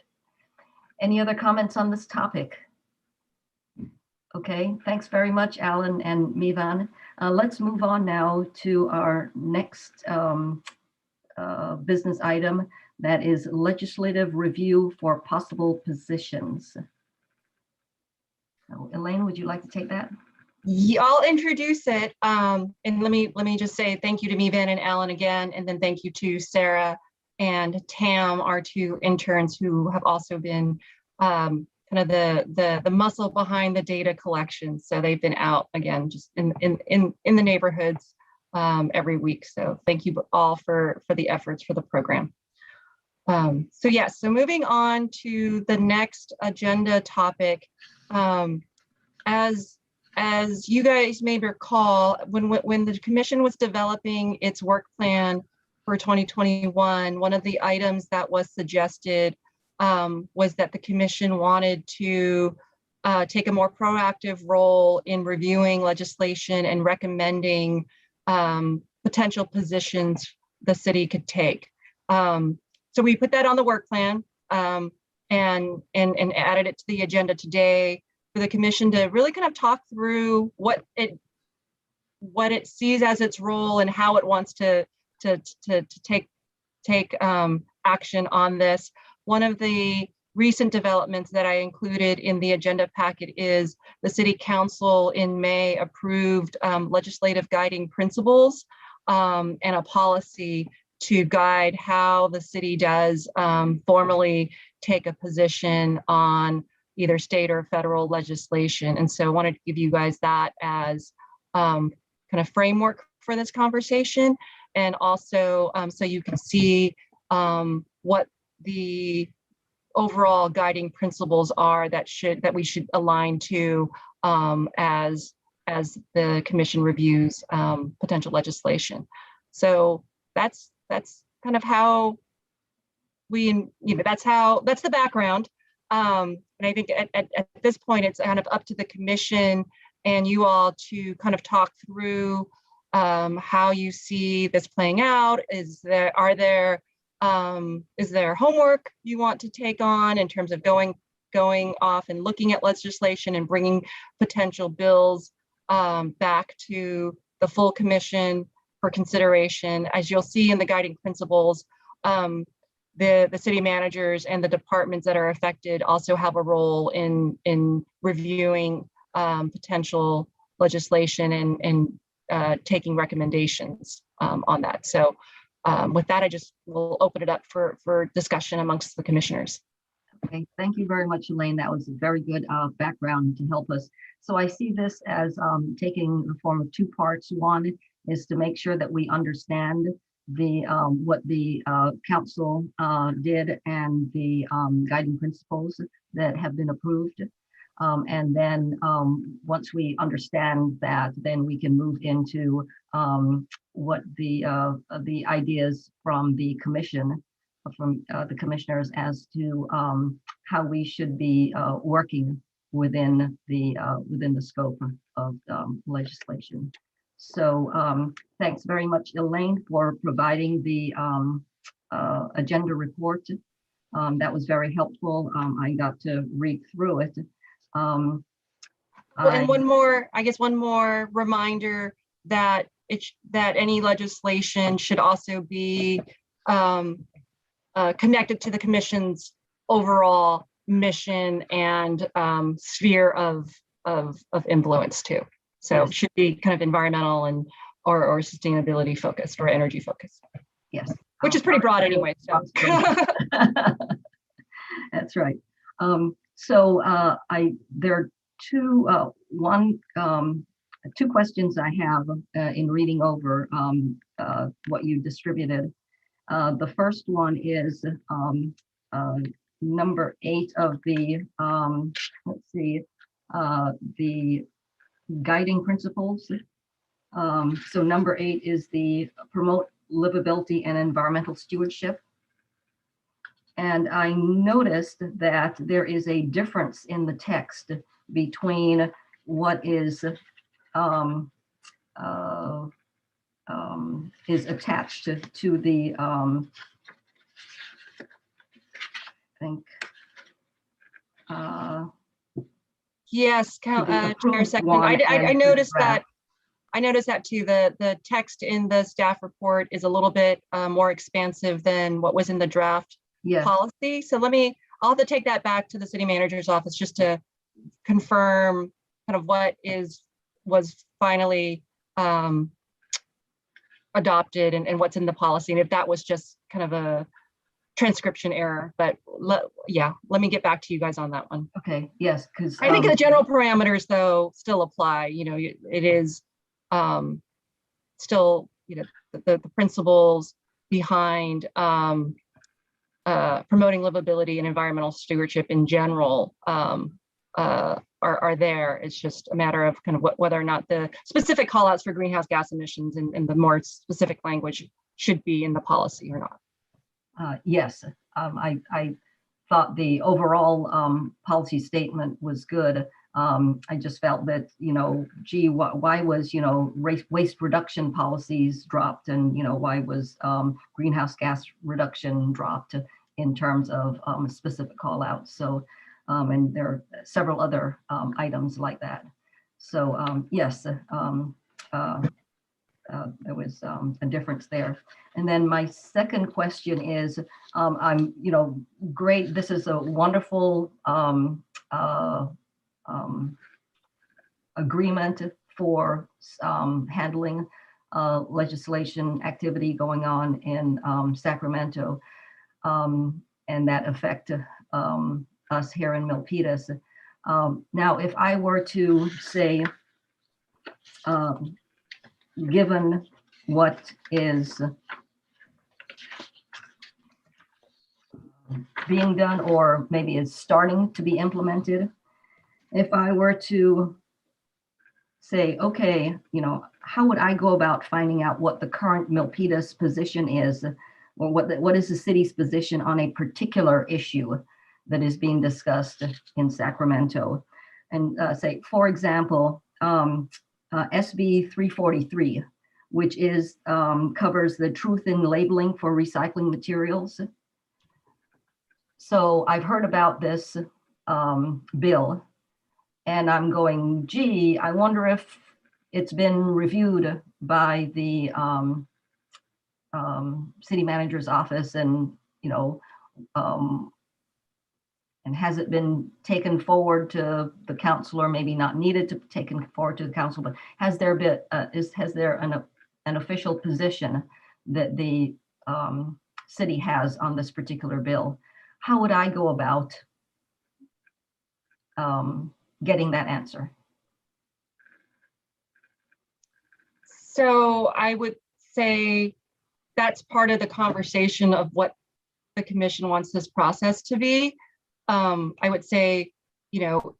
Any other comments on this topic? Okay, thanks very much, Alan and Mivan. Let's move on now to our next business item, that is legislative review for possible positions. So Elaine, would you like to take that? I'll introduce it. And let me just say thank you to Mevan and Alan again, and then thank you to Sarah and Tam, our two interns who have also been kind of the muscle behind the data collection. So they've been out again, just in the neighborhoods every week. So thank you all for the efforts for the program. So yes, so moving on to the next agenda topic. As you guys may recall, when the commission was developing its work plan for 2021, one of the items that was suggested was that the commission wanted to take a more proactive role in reviewing legislation and recommending potential positions the city could take. So we put that on the work plan and added it to the agenda today for the commission to really kind of talk through what it sees as its role and how it wants to take action on this. One of the recent developments that I included in the agenda packet is the City Council in May approved legislative guiding principles and a policy to guide how the city does formally take a position on either state or federal legislation. And so I wanted to give you guys that as kind of framework for this conversation. And also so you can see what the overall guiding principles are that we should align to as the commission reviews potential legislation. So that's kind of how that's the background. And I think at this point, it's kind of up to the commission and you all to kind of talk through how you see this playing out. Is there homework you want to take on in terms of going off and looking at legislation and bringing potential bills back to the full commission for consideration? As you'll see in the guiding principles, the city managers and the departments that are affected also have a role in reviewing potential legislation and taking recommendations on that. So with that, I just will open it up for discussion amongst the commissioners. Okay, thank you very much, Elaine. That was a very good background to help us. So I see this as taking the form of two parts. One is to make sure that we understand what the council did and the guiding principles that have been approved. And then once we understand that, then we can move into what the ideas from the commission, from the commissioners as to how we should be working within the scope of legislation. So thanks very much, Elaine, for providing the agenda report. That was very helpful. I got to read through it. And one more reminder that that any legislation should also be connected to the commission's overall mission and sphere of influence too. So it should be kind of environmental and or sustainability focused or energy focused. Yes. Which is pretty broad anyway. So. That's right. There are two questions I have in reading over what you distributed. The first one is number 8 of the the guiding principles. So number 8 is the promote livability and environmental stewardship. And I noticed that there is a difference in the text between what is attached to the yes, Chair Second. I noticed that. I noticed that too. The text in the staff report is a little bit more expansive than what was in the draft policy. So I'll have to take that back to the city manager's office just to confirm kind of what is was finally adopted and what's in the policy, and if that was just kind of a transcription error. But yeah, let me get back to you guys on that one. Okay, yes, because I think the general parameters though still apply. You know, it is still, you know, the principles behind promoting livability and environmental stewardship in general are there. It's just a matter of kind of whether or not the specific call outs for greenhouse gas emissions and the more specific language should be in the policy or not. Yes, I thought the overall policy statement was good. I just felt that, you know, gee, why was, you know, waste reduction policies dropped, and, you know, why was greenhouse gas reduction dropped in terms of specific call outs. So, and there are several other items like that. So yes, there was a difference there. And then my second question is, I'm, you know, great. This is a wonderful agreement for handling legislation activity going on in Sacramento, and that affect us here in Milpitas. Now, if I were to say, given what is being done, or maybe is starting to be implemented, if I were to say, okay, you know, how would I go about finding out what the current Milpitas position is, or what is the city's position on a particular issue that is being discussed in Sacramento? And say, for example, SB 343, which is covers the truth in labeling for recycling materials. So I've heard about this bill, and I'm going, gee, I wonder if it's been reviewed by the city manager's office, and, you know, and has it been taken forward to the council, or maybe not needed to be taken forward to the council, but has there been has there an official position that the city has on this particular bill? How would I go about getting that answer? So I would say that's part of the conversation of what the commission wants this process to be. I would say, you know,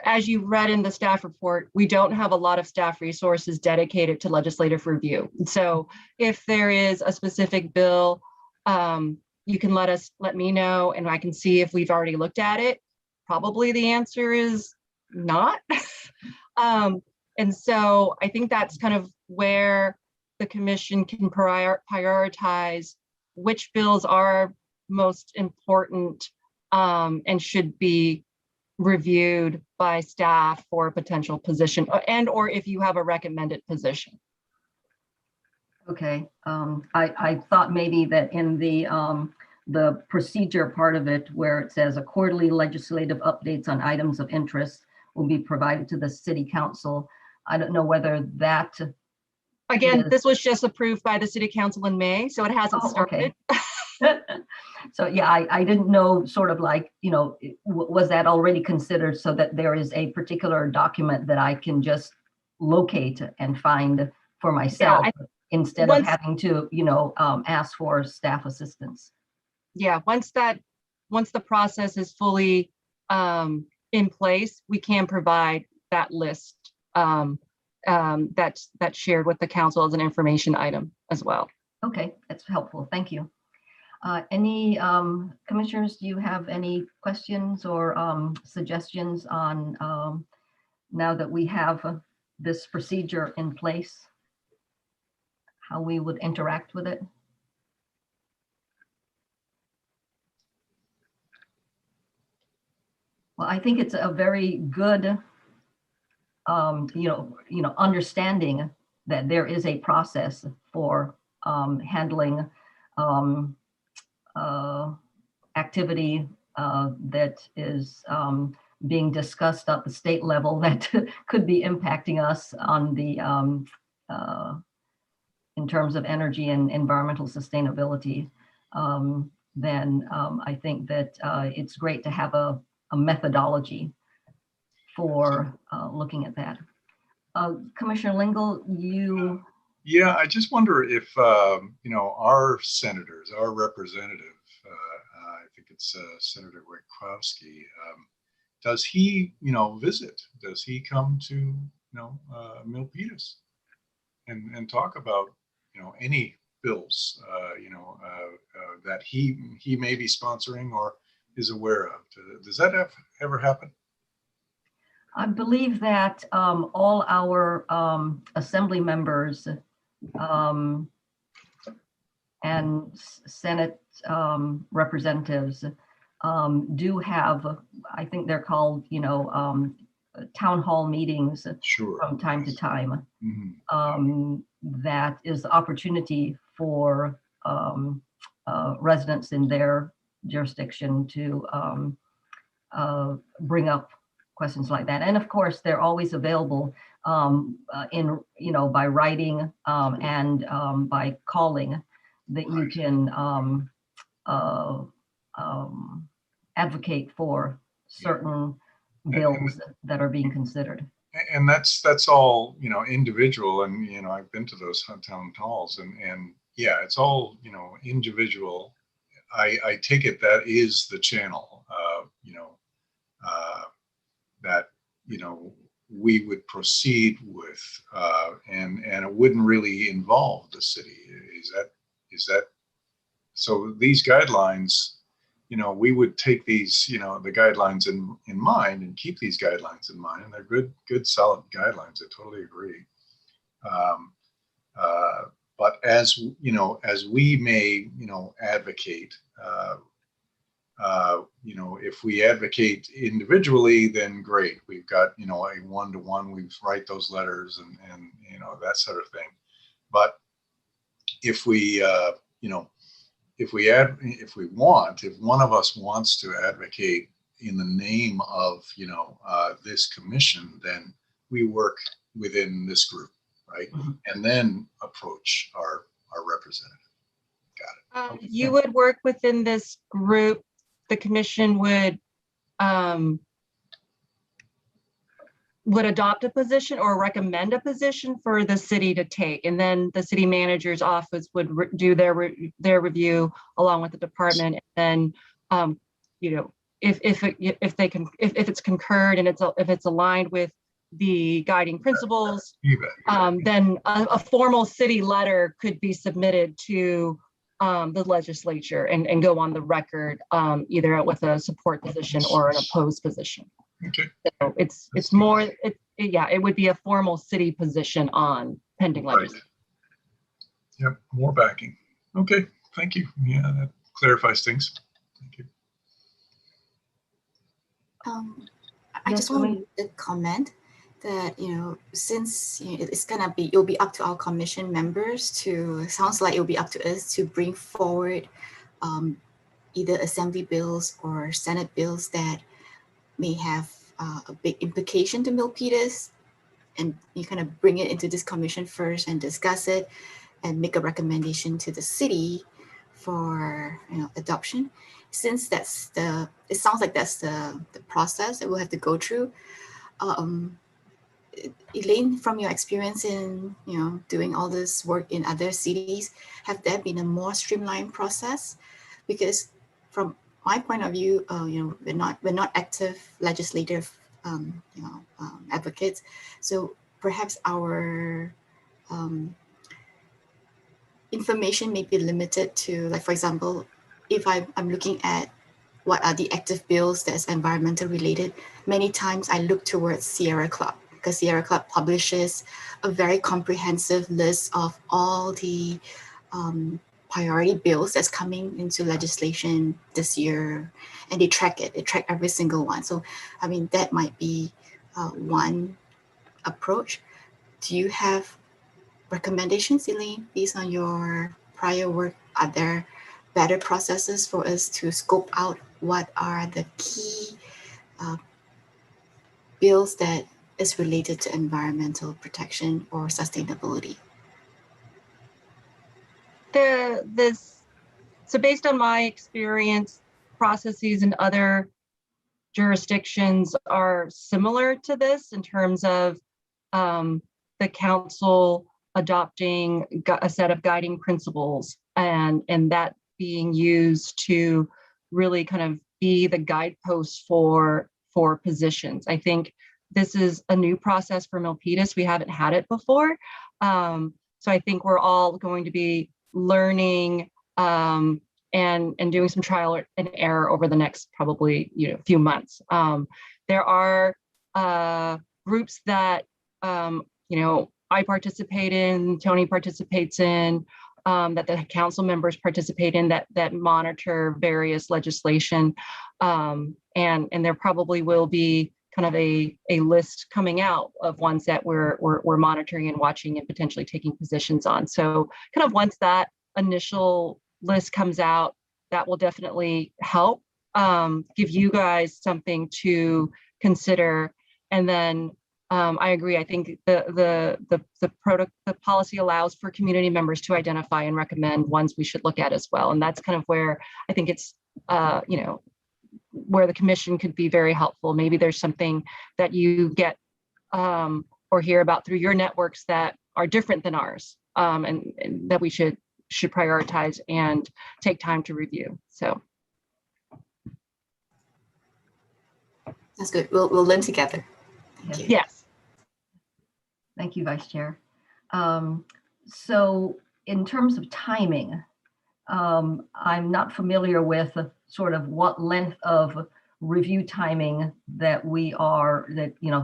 as you read in the staff report, we don't have a lot of staff resources dedicated to legislative review. So if there is a specific bill, you can let me know, and I can see if we've already looked at it. Probably the answer is not. And so I think that's kind of where the commission can prioritize which bills are most important and should be reviewed by staff for a potential position, and or if you have a recommended position. Okay, I thought maybe that in the procedure part of it, where it says a quarterly legislative updates on items of interest will be provided to the city council. I don't know whether that. Again, this was just approved by the city council in May, so it hasn't started. Okay. So yeah, I didn't know, sort of like, you know, was that already considered, so that there is a particular document that I can just locate and find for myself, instead of having to, you know, ask for staff assistance. Yeah, once the process is fully in place, we can provide that list that's shared with the council as an information item as well. Okay, that's helpful. Thank you. Any commissioners, do you have any questions or suggestions on now that we have this procedure in place, how we would interact with it? Well, I think it's a very good, understanding that there is a process for handling activity that is being discussed at the state level that could be impacting us on the in terms of energy and environmental sustainability, then I think that it's great to have a methodology for looking at that. Commissioner Lingle, you. Yeah, I just wonder if, you know, our senators, our representative, I think it's Senator Wieckowski, does he, you know, visit? Does he come to, you know, Milpitas and talk about, you know, any bills, you know, that he may be sponsoring or is aware of? Does that ever happen? I believe that all our assembly members and Senate representatives do have, I think they're called, you know, town hall meetings Sure. from time to time. Mm-hmm. That is the opportunity for residents in their jurisdiction to bring up questions like that. And of course, they're always available in, you know, by writing and by calling, that you can advocate for certain bills that are being considered. And that's all, you know, individual. And, you know, I've been to those town halls and yeah, it's all, you know, individual. I take it that is the channel, you know, that, you know, we would proceed with, and it wouldn't really involve the city. Is that, so these guidelines, you know, we would take these, you know, the guidelines in mind and keep these guidelines in mind, and they're good, solid guidelines. I totally agree. But as, you know, as we may, you know, advocate, you know, if we advocate individually, then great. We've got, you know, a one-to-one, we write those letters and, you know, that sort of thing. But if we, you know, if one of us wants to advocate in the name of, you know, this commission, then we work within this group, right? Mm-hmm. And then approach our representative. Got it. You would work within this group. The commission would adopt a position or recommend a position for the city to take, and then the city manager's office would do their review along with the department, and then you know, if it's concurred and if it's aligned with the guiding principles, then a formal city letter could be submitted to the legislature and go on the record, either with a support position or an opposed position. Okay. So it's more, yeah, it would be a formal city position on pending legislation. Right. Yep, more backing. Okay, thank you. Yeah, that clarifies things. Thank you. I just want to comment that, you know, since, you know, it'll be up to our commission members to, sounds like it'll be up to us to bring forward either assembly bills or Senate bills that may have a big implication to Milpitas, and you kind of bring it into this commission first and discuss it and make a recommendation to the city for, you know, adoption. Since it sounds like that's the process that we'll have to go through. Elaine, from your experience in, you know, doing all this work in other cities, have there been a more streamlined process? Because from my point of view, you know, we're not active legislative, you know, advocates. So perhaps our information may be limited to, like, for example, if I'm looking at what are the active bills that's environmental related, many times I look towards Sierra Club, because Sierra Club publishes a very comprehensive list of all the priority bills that's coming into legislation this year, and they track it. They track every single one. So, I mean, that might be one approach. Do you have recommendations, Elaine, based on your prior work? Are there better processes for us to scope out what are the key bills that is related to environmental protection or sustainability? So based on my experience, processes in other jurisdictions are similar to this in terms of the council adopting a set of guiding principles and that being used to really kind of be the guideposts for positions. I think this is a new process for Milpitas. We haven't had it before. So I think we're all going to be learning and doing some trial and error over the next probably few months. There are groups that I participate in, Tony participates in, that the council members participate in that monitor various legislation, and there probably will be kind of a list coming out of ones that we're monitoring and watching and potentially taking positions on. So kind of once that initial list comes out, that will definitely help give you guys something to consider. And then I agree. I think the policy allows for community members to identify and recommend ones we should look at as well. And that's kind of where I think it's where the commission could be very helpful. Maybe there's something that you get or hear about through your networks that are different than ours, and that we should prioritize and take time to review. So that's good. We'll learn together. Thank you. Yes. Thank you, Vice Chair. So in terms of timing, I'm not familiar with sort of what length of review timing that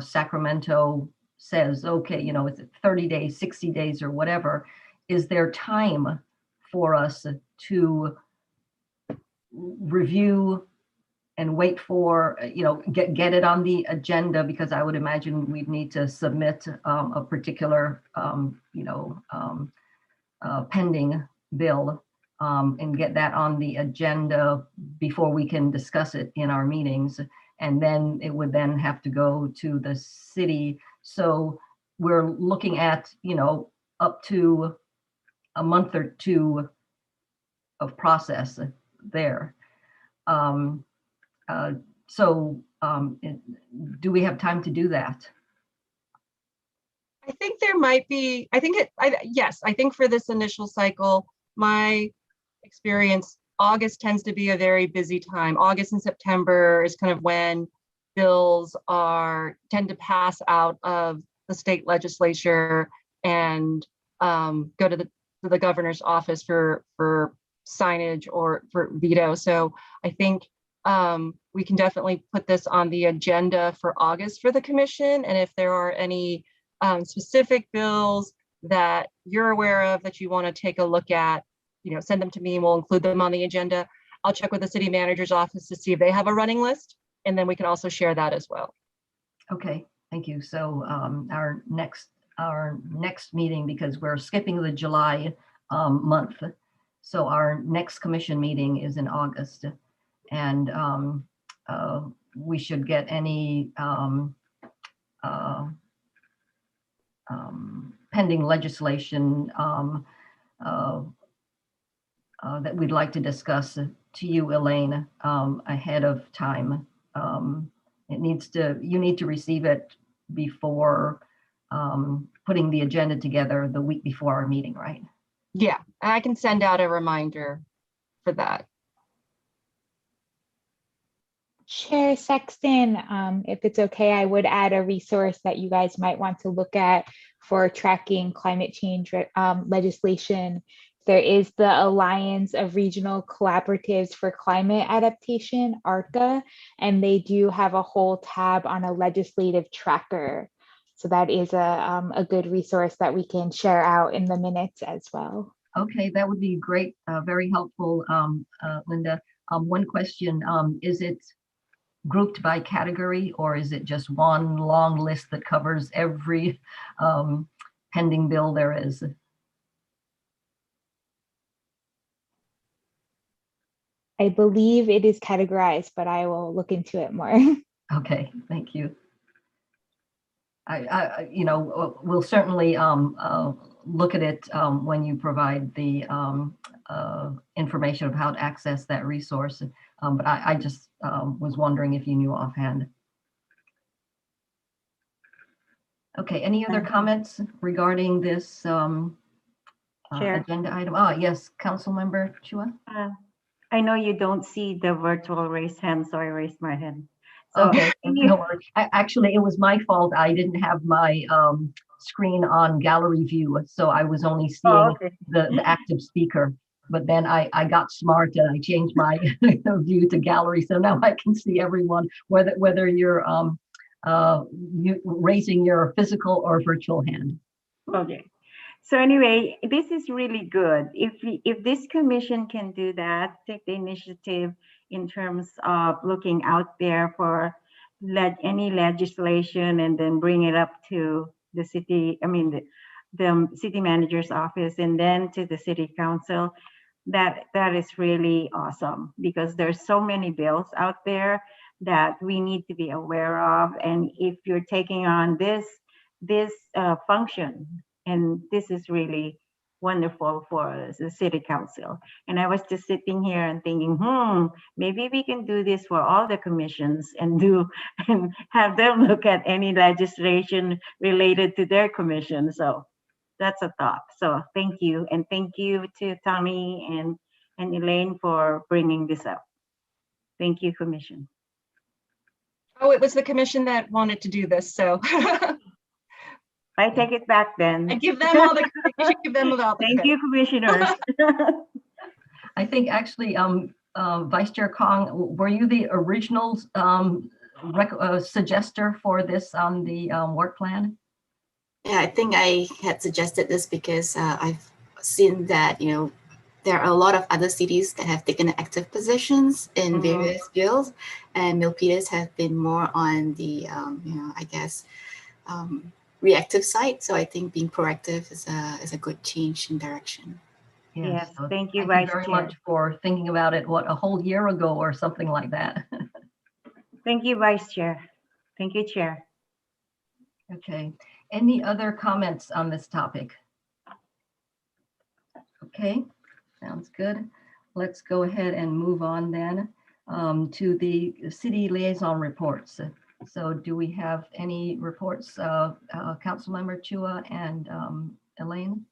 Sacramento says, okay, is it 30 days, 60 days or whatever? Is there time for us to review and wait for, get it on the agenda? Because I would imagine we'd need to submit a particular, pending bill and get that on the agenda before we can discuss it in our meetings. And then it would then have to go to the city. So we're looking at, up to a month or two of process there. Do we have time to do that? I think there might be, yes, I think for this initial cycle, my experience, August tends to be a very busy time. August and September is kind of when bills tend to pass out of the state legislature and go to the governor's office for signage or for veto. So I think we can definitely put this on the agenda for August for the commission. And if there are any specific bills that you're aware of that you want to take a look at, send them to me and we'll include them on the agenda. I'll check with the city manager's office to see if they have a running list, and then we can also share that as well. Okay, thank you. So our next meeting, because we're skipping the July month, so our next commission meeting is in August, and we should get any pending legislation that we'd like to discuss to you, Elaine, ahead of time. You need to receive it before putting the agenda together the week before our meeting, right? Yeah, and I can send out a reminder for that. Chair Sexton, if it's okay, I would add a resource that you guys might want to look at for tracking climate change legislation. There is the Alliance of Regional Collaboratives for Climate Adaptation, ARCA, and they do have a whole tab on a legislative tracker. So that is a good resource that we can share out in the minutes as well. Okay, that would be great, very helpful, Linda. One question, is it grouped by category, or is it just one long list that covers every pending bill there is? I believe it is categorized, but I will look into it more. Okay, thank you. we'll certainly look at it when you provide the information of how to access that resource. But I just was wondering if you knew offhand. Okay, any other comments regarding this Chair. agenda item? Yes, Councilmember Chua. I know you don't see the virtual raised hand, so I raised my hand. So Okay, no worries. Actually, it was my fault. I didn't have my screen on gallery view, so I was only seeing okay. the active speaker. But then I got smart and I changed my view to gallery, so now I can see everyone, whether you're raising your physical or virtual hand. Okay. So anyway, this is really good. If this commission can do that, take the initiative in terms of looking out there for any legislation and then bring it up to the city, the city manager's office and then to the city council, that is really awesome, because there's so many bills out there that we need to be aware of. And if you're taking on this function, and this is really wonderful for the city council. And I was just sitting here and thinking, maybe we can do this for all the commissions and have them look at any legislation related to their commission. So that's a thought. So thank you. And thank you to Tommy and Elaine for bringing this up. Thank you, Commission. Oh, it was the commission that wanted to do this, so. I take it back then. I give them all the credit. You should give them all the Thank credit. you, commissioners. I think actually, Vice Chair Kong, were you the original suggester for this on the work plan? Yeah, I think I had suggested this because I've seen that, there are a lot of other cities that have taken active positions in various bills, and Milpitas have been more on the, reactive side. So I think being proactive is a good change in direction. Yes, so thank you, thank you Vice very Chair. much for thinking about it, a whole year ago or something like that. Thank you, Vice Chair. Thank you, Chair. Okay, any other comments on this topic? Okay, sounds good. Let's go ahead and move on then to the city liaison reports. So do we have any reports, Councilmember Chua and Elaine?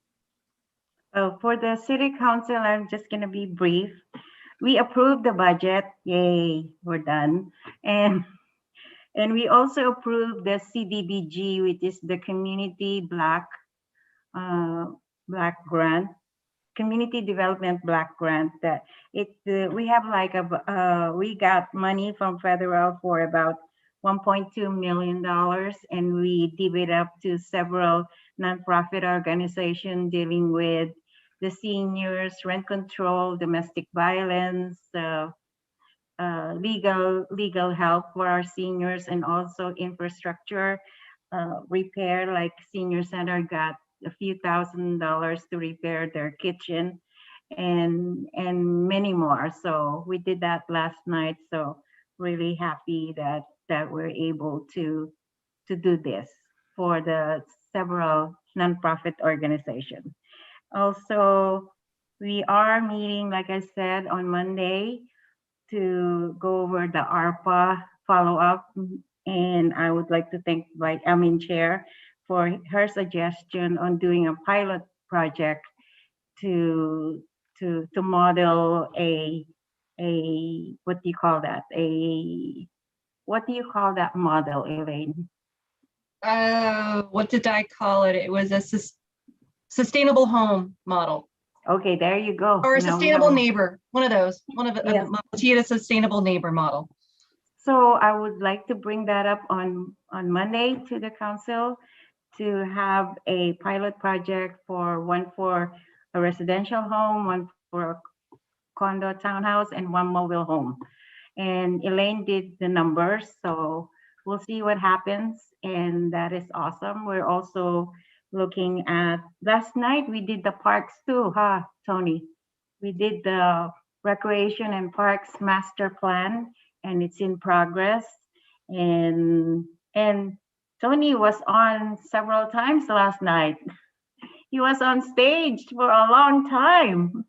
For the city council, I'm just going to be brief. We approved the budget. Yay, we're done. And we also approved the CDBG, which is the Community Black Grant, Community Development Black Grant. That we have we got money from federal for about $1.2 million, and we divvied up to several nonprofit organizations dealing with the seniors, rent control, domestic violence, legal help for our seniors, and also infrastructure repair. Like Senior Center got a few $1,000s to repair their kitchen, and many more. So we did that last night. So really happy that we're able to do this for the several nonprofit organizations. Also, we are meeting, like I said, on Monday to go over the ARPA follow-up. And I would like to thank Chair for her suggestion on doing a pilot project to model what do you call that model, Elaine? What did I call it? It was a sustainable home model. Okay, there you go. Or a Now sustainable neighbor, one of those, Yes. a sustainable neighbor model. So I would like to bring that up on Monday to the council to have a pilot project one for a residential home, one for a condo townhouse, and one mobile home. And Elaine did the numbers, so we'll see what happens. And that is awesome. We're also looking at, last night we did the parks too, huh, Tony? We did the Recreation and Parks Master Plan, and it's in progress. And Tony was on several times last night. He was on stage for a long time.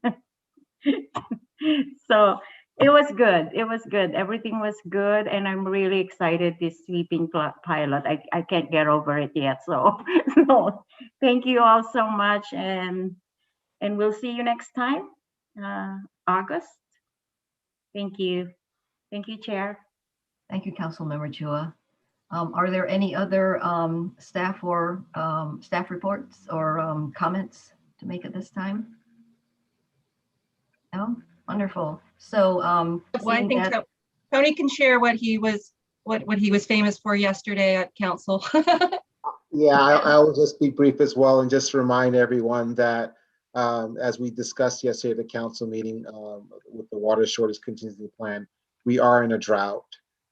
So it was good. It was good. Everything was good. And I'm really excited this sweeping pilot. I can't get over it yet. So, so thank you all so much. And we'll see you next time, August. Thank you. Thank you, Chair. Thank you, Councilmember Chua. Are there any other staff or staff reports or comments to make at this time? No? Wonderful. So Well, I seeing think that- Tony can share what he was famous for yesterday at council. Yeah, I will just be brief as well and just remind everyone that as we discussed yesterday at the council meeting with the water shortage contingency plan, we are in a drought.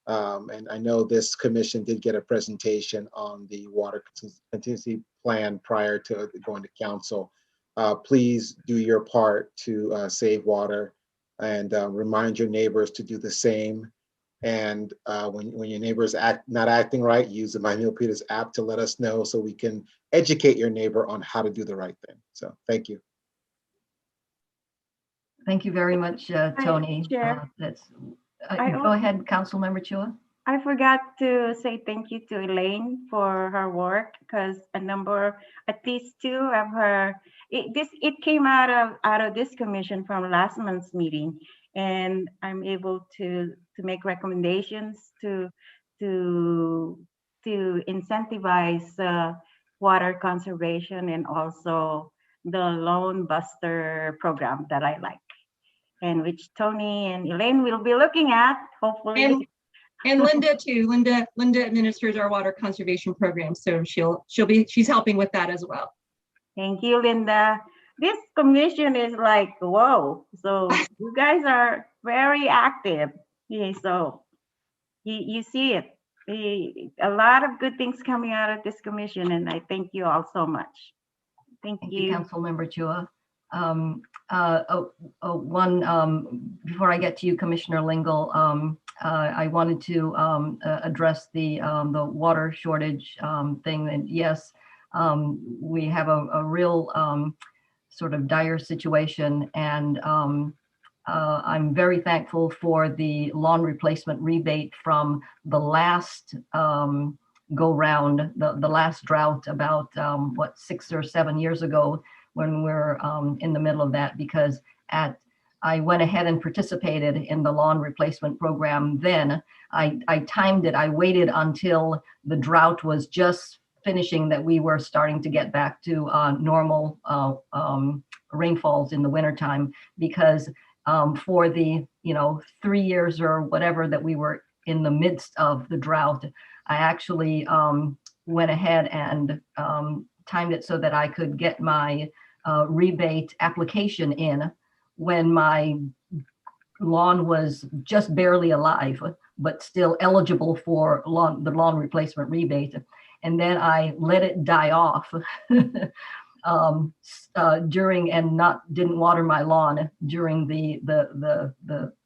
And I know this commission did get a presentation on the water contingency plan prior to going to council. Please do your part to save water and remind your neighbors to do the same. And when your neighbors not acting right, use the My Milpitas app to let us know so we can educate your neighbor on how to do the right thing. So thank you. Thank you very much, Tony. Chair. Go ahead, Councilmember Chua. I forgot to say thank you to Elaine for her work because at least two of her, it came out of this commission from last month's meeting, and I'm able to make recommendations to incentivize water conservation and also the Loan Buster program that I like, and which Tony and Elaine will be looking at, hopefully. And Linda too. Linda administers our water conservation program, so she's helping with that as well. Thank you, Linda. This commission is like, whoa. So you guys are very active. Yeah, so you see it. A lot of good things coming out of this commission, and I thank you all so much. Thank you. Councilmember Chua. Before I get to you, Commissioner Lingle, I wanted to address the water shortage thing. And yes, we have a real sort of dire situation, and I'm very thankful for the lawn replacement rebate from the last go round, the last drought about 6 or 7 years ago, when we're in the middle of that, because I went ahead and participated in the lawn replacement program then. I timed it. I waited until the drought was just finishing, that we were starting to get back to normal rainfalls in the wintertime, because for the 3 years or whatever that we were in the midst of the drought, I actually went ahead and timed it so that I could get my rebate application in when my lawn was just barely alive, but still eligible for the lawn replacement rebate. And then I let it die off during, and didn't water my lawn during the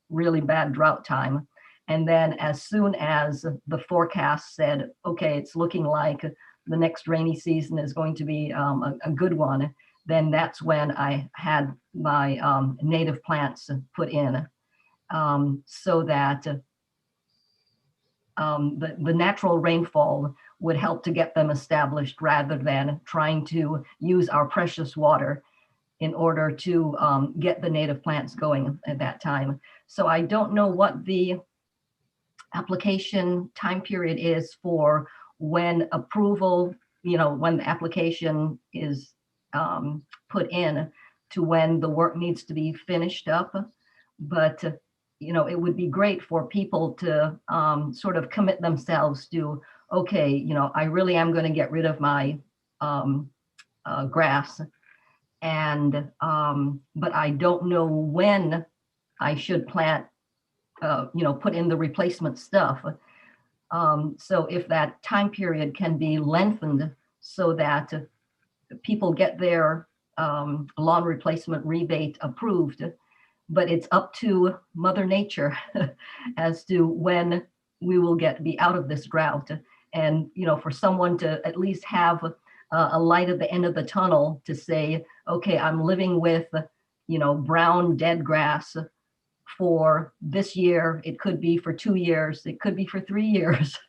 really bad drought time. And then as soon as the forecast said, okay, it's looking like the next rainy season is going to be a good one, then that's when I had my native plants put in, so that the natural rainfall would help to get them established, rather than trying to use our precious water in order to get the native plants going at that time. So I don't know what the application time period is for when approval, when the application is put in to when the work needs to be finished up. But it would be great for people to sort of commit themselves to, okay, I really am going to get rid of my grass, and but I don't know when I should plant, put in the replacement stuff. So if that time period can be lengthened so that people get their lawn replacement rebate approved, but it's up to Mother Nature as to when we will be out of this drought. And, for someone to at least have a light at the end of the tunnel to say, okay, I'm living with, brown dead grass for this year. It could be for 2 years. It could be for 3 years.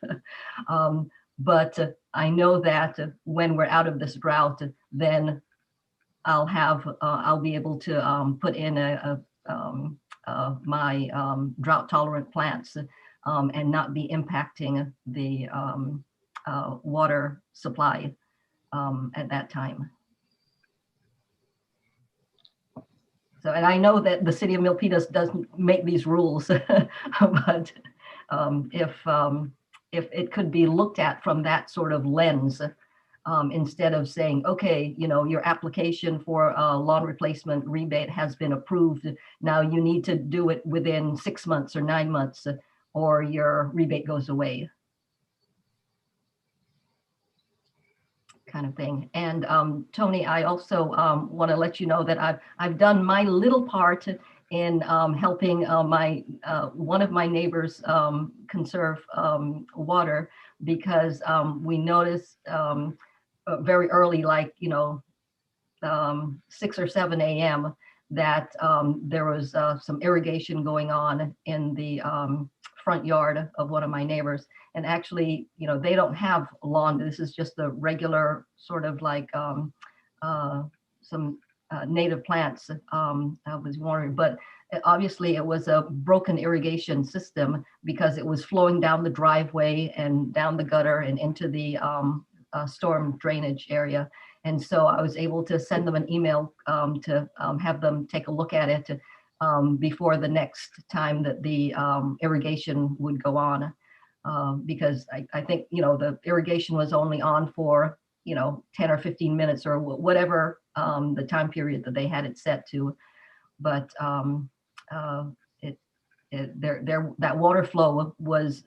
But I know that when we're out of this drought, then I'll be able to put in my drought tolerant plants and not be impacting the water supply at that time. So, and I know that the city of Milpitas doesn't make these rules, but if it could be looked at from that sort of lens, instead of saying, okay, your application for a lawn replacement rebate has been approved. Now you need to do it within 6 months or 9 months, or your rebate goes away. Kind of thing. And Tony, I also want to let you know that I've done my little part in helping one of my neighbors conserve water, because we noticed very early, like 6 or 7 a.m. that there was some irrigation going on in the front yard of one of my neighbors. And actually, they don't have lawn. This is just a regular sort of like some native plants. I was wondering, but obviously it was a broken irrigation system because it was flowing down the driveway and down the gutter and into the storm drainage area. And so I was able to send them an email to have them take a look at it before the next time that the irrigation would go on. Because I think, the irrigation was only on for, 10 or 15 minutes or whatever the time period that they had it set to. But that water flow was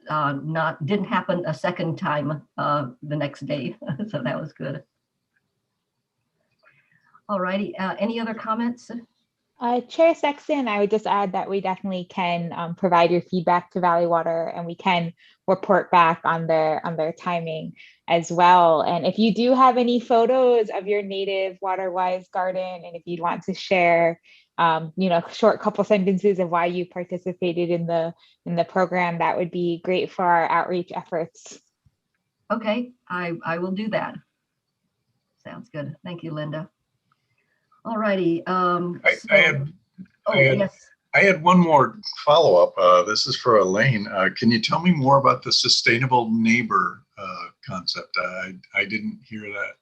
didn't happen a second time the next day. So that was good. All righty. Any other comments? Chair Sexton, I would just add that we definitely can provide your feedback to Valley Water, and we can report back on their timing as well. And if you do have any photos of your native WaterWise garden, and if you'd want to share, short couple sentences of why you participated in the program, that would be great for our outreach efforts. Okay, I will do that. Sounds good. Thank you, Linda. All righty. I had one more follow-up. This is for Elaine. Can you tell me more about the sustainable neighbor concept? I didn't hear that.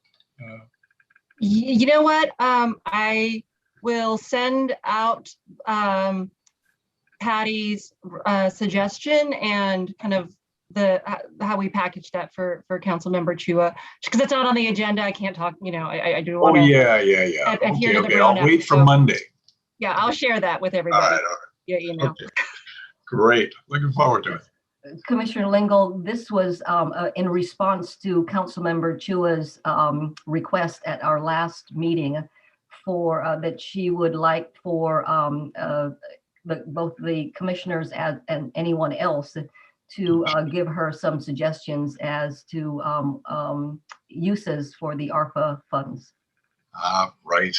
You know what? I will send out Patty's suggestion and kind of how we package that for Councilmember Chua, because it's not on the agenda. I can't talk, I do want to. Oh, yeah. Okay. I'll wait for Monday. Yeah, I'll share that with everybody. All right. Yeah, Okay. Great. Looking forward to it. Commissioner Lingle, this was in response to Councilmember Chua's request at our last meeting for that she would like for both the commissioners and anyone else to give her some suggestions as to uses for the ARPA funds. Right.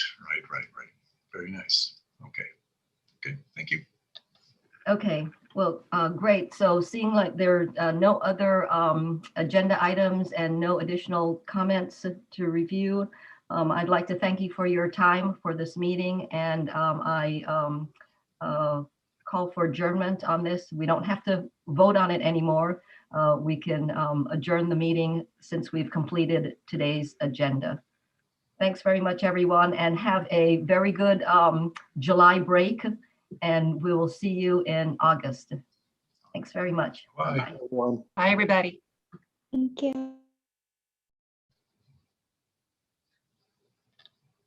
Very nice. Okay, thank you. Okay, well, great. So seeing like there are no other agenda items and no additional comments to review, I'd like to thank you for your time for this meeting, and I call for adjournment on this. We don't have to vote on it anymore. We can adjourn the meeting since we've completed today's agenda. Thanks very much, everyone, and have a very good July break, and we will see you in August. Thanks very much. Bye. Bye, everybody. Thank you.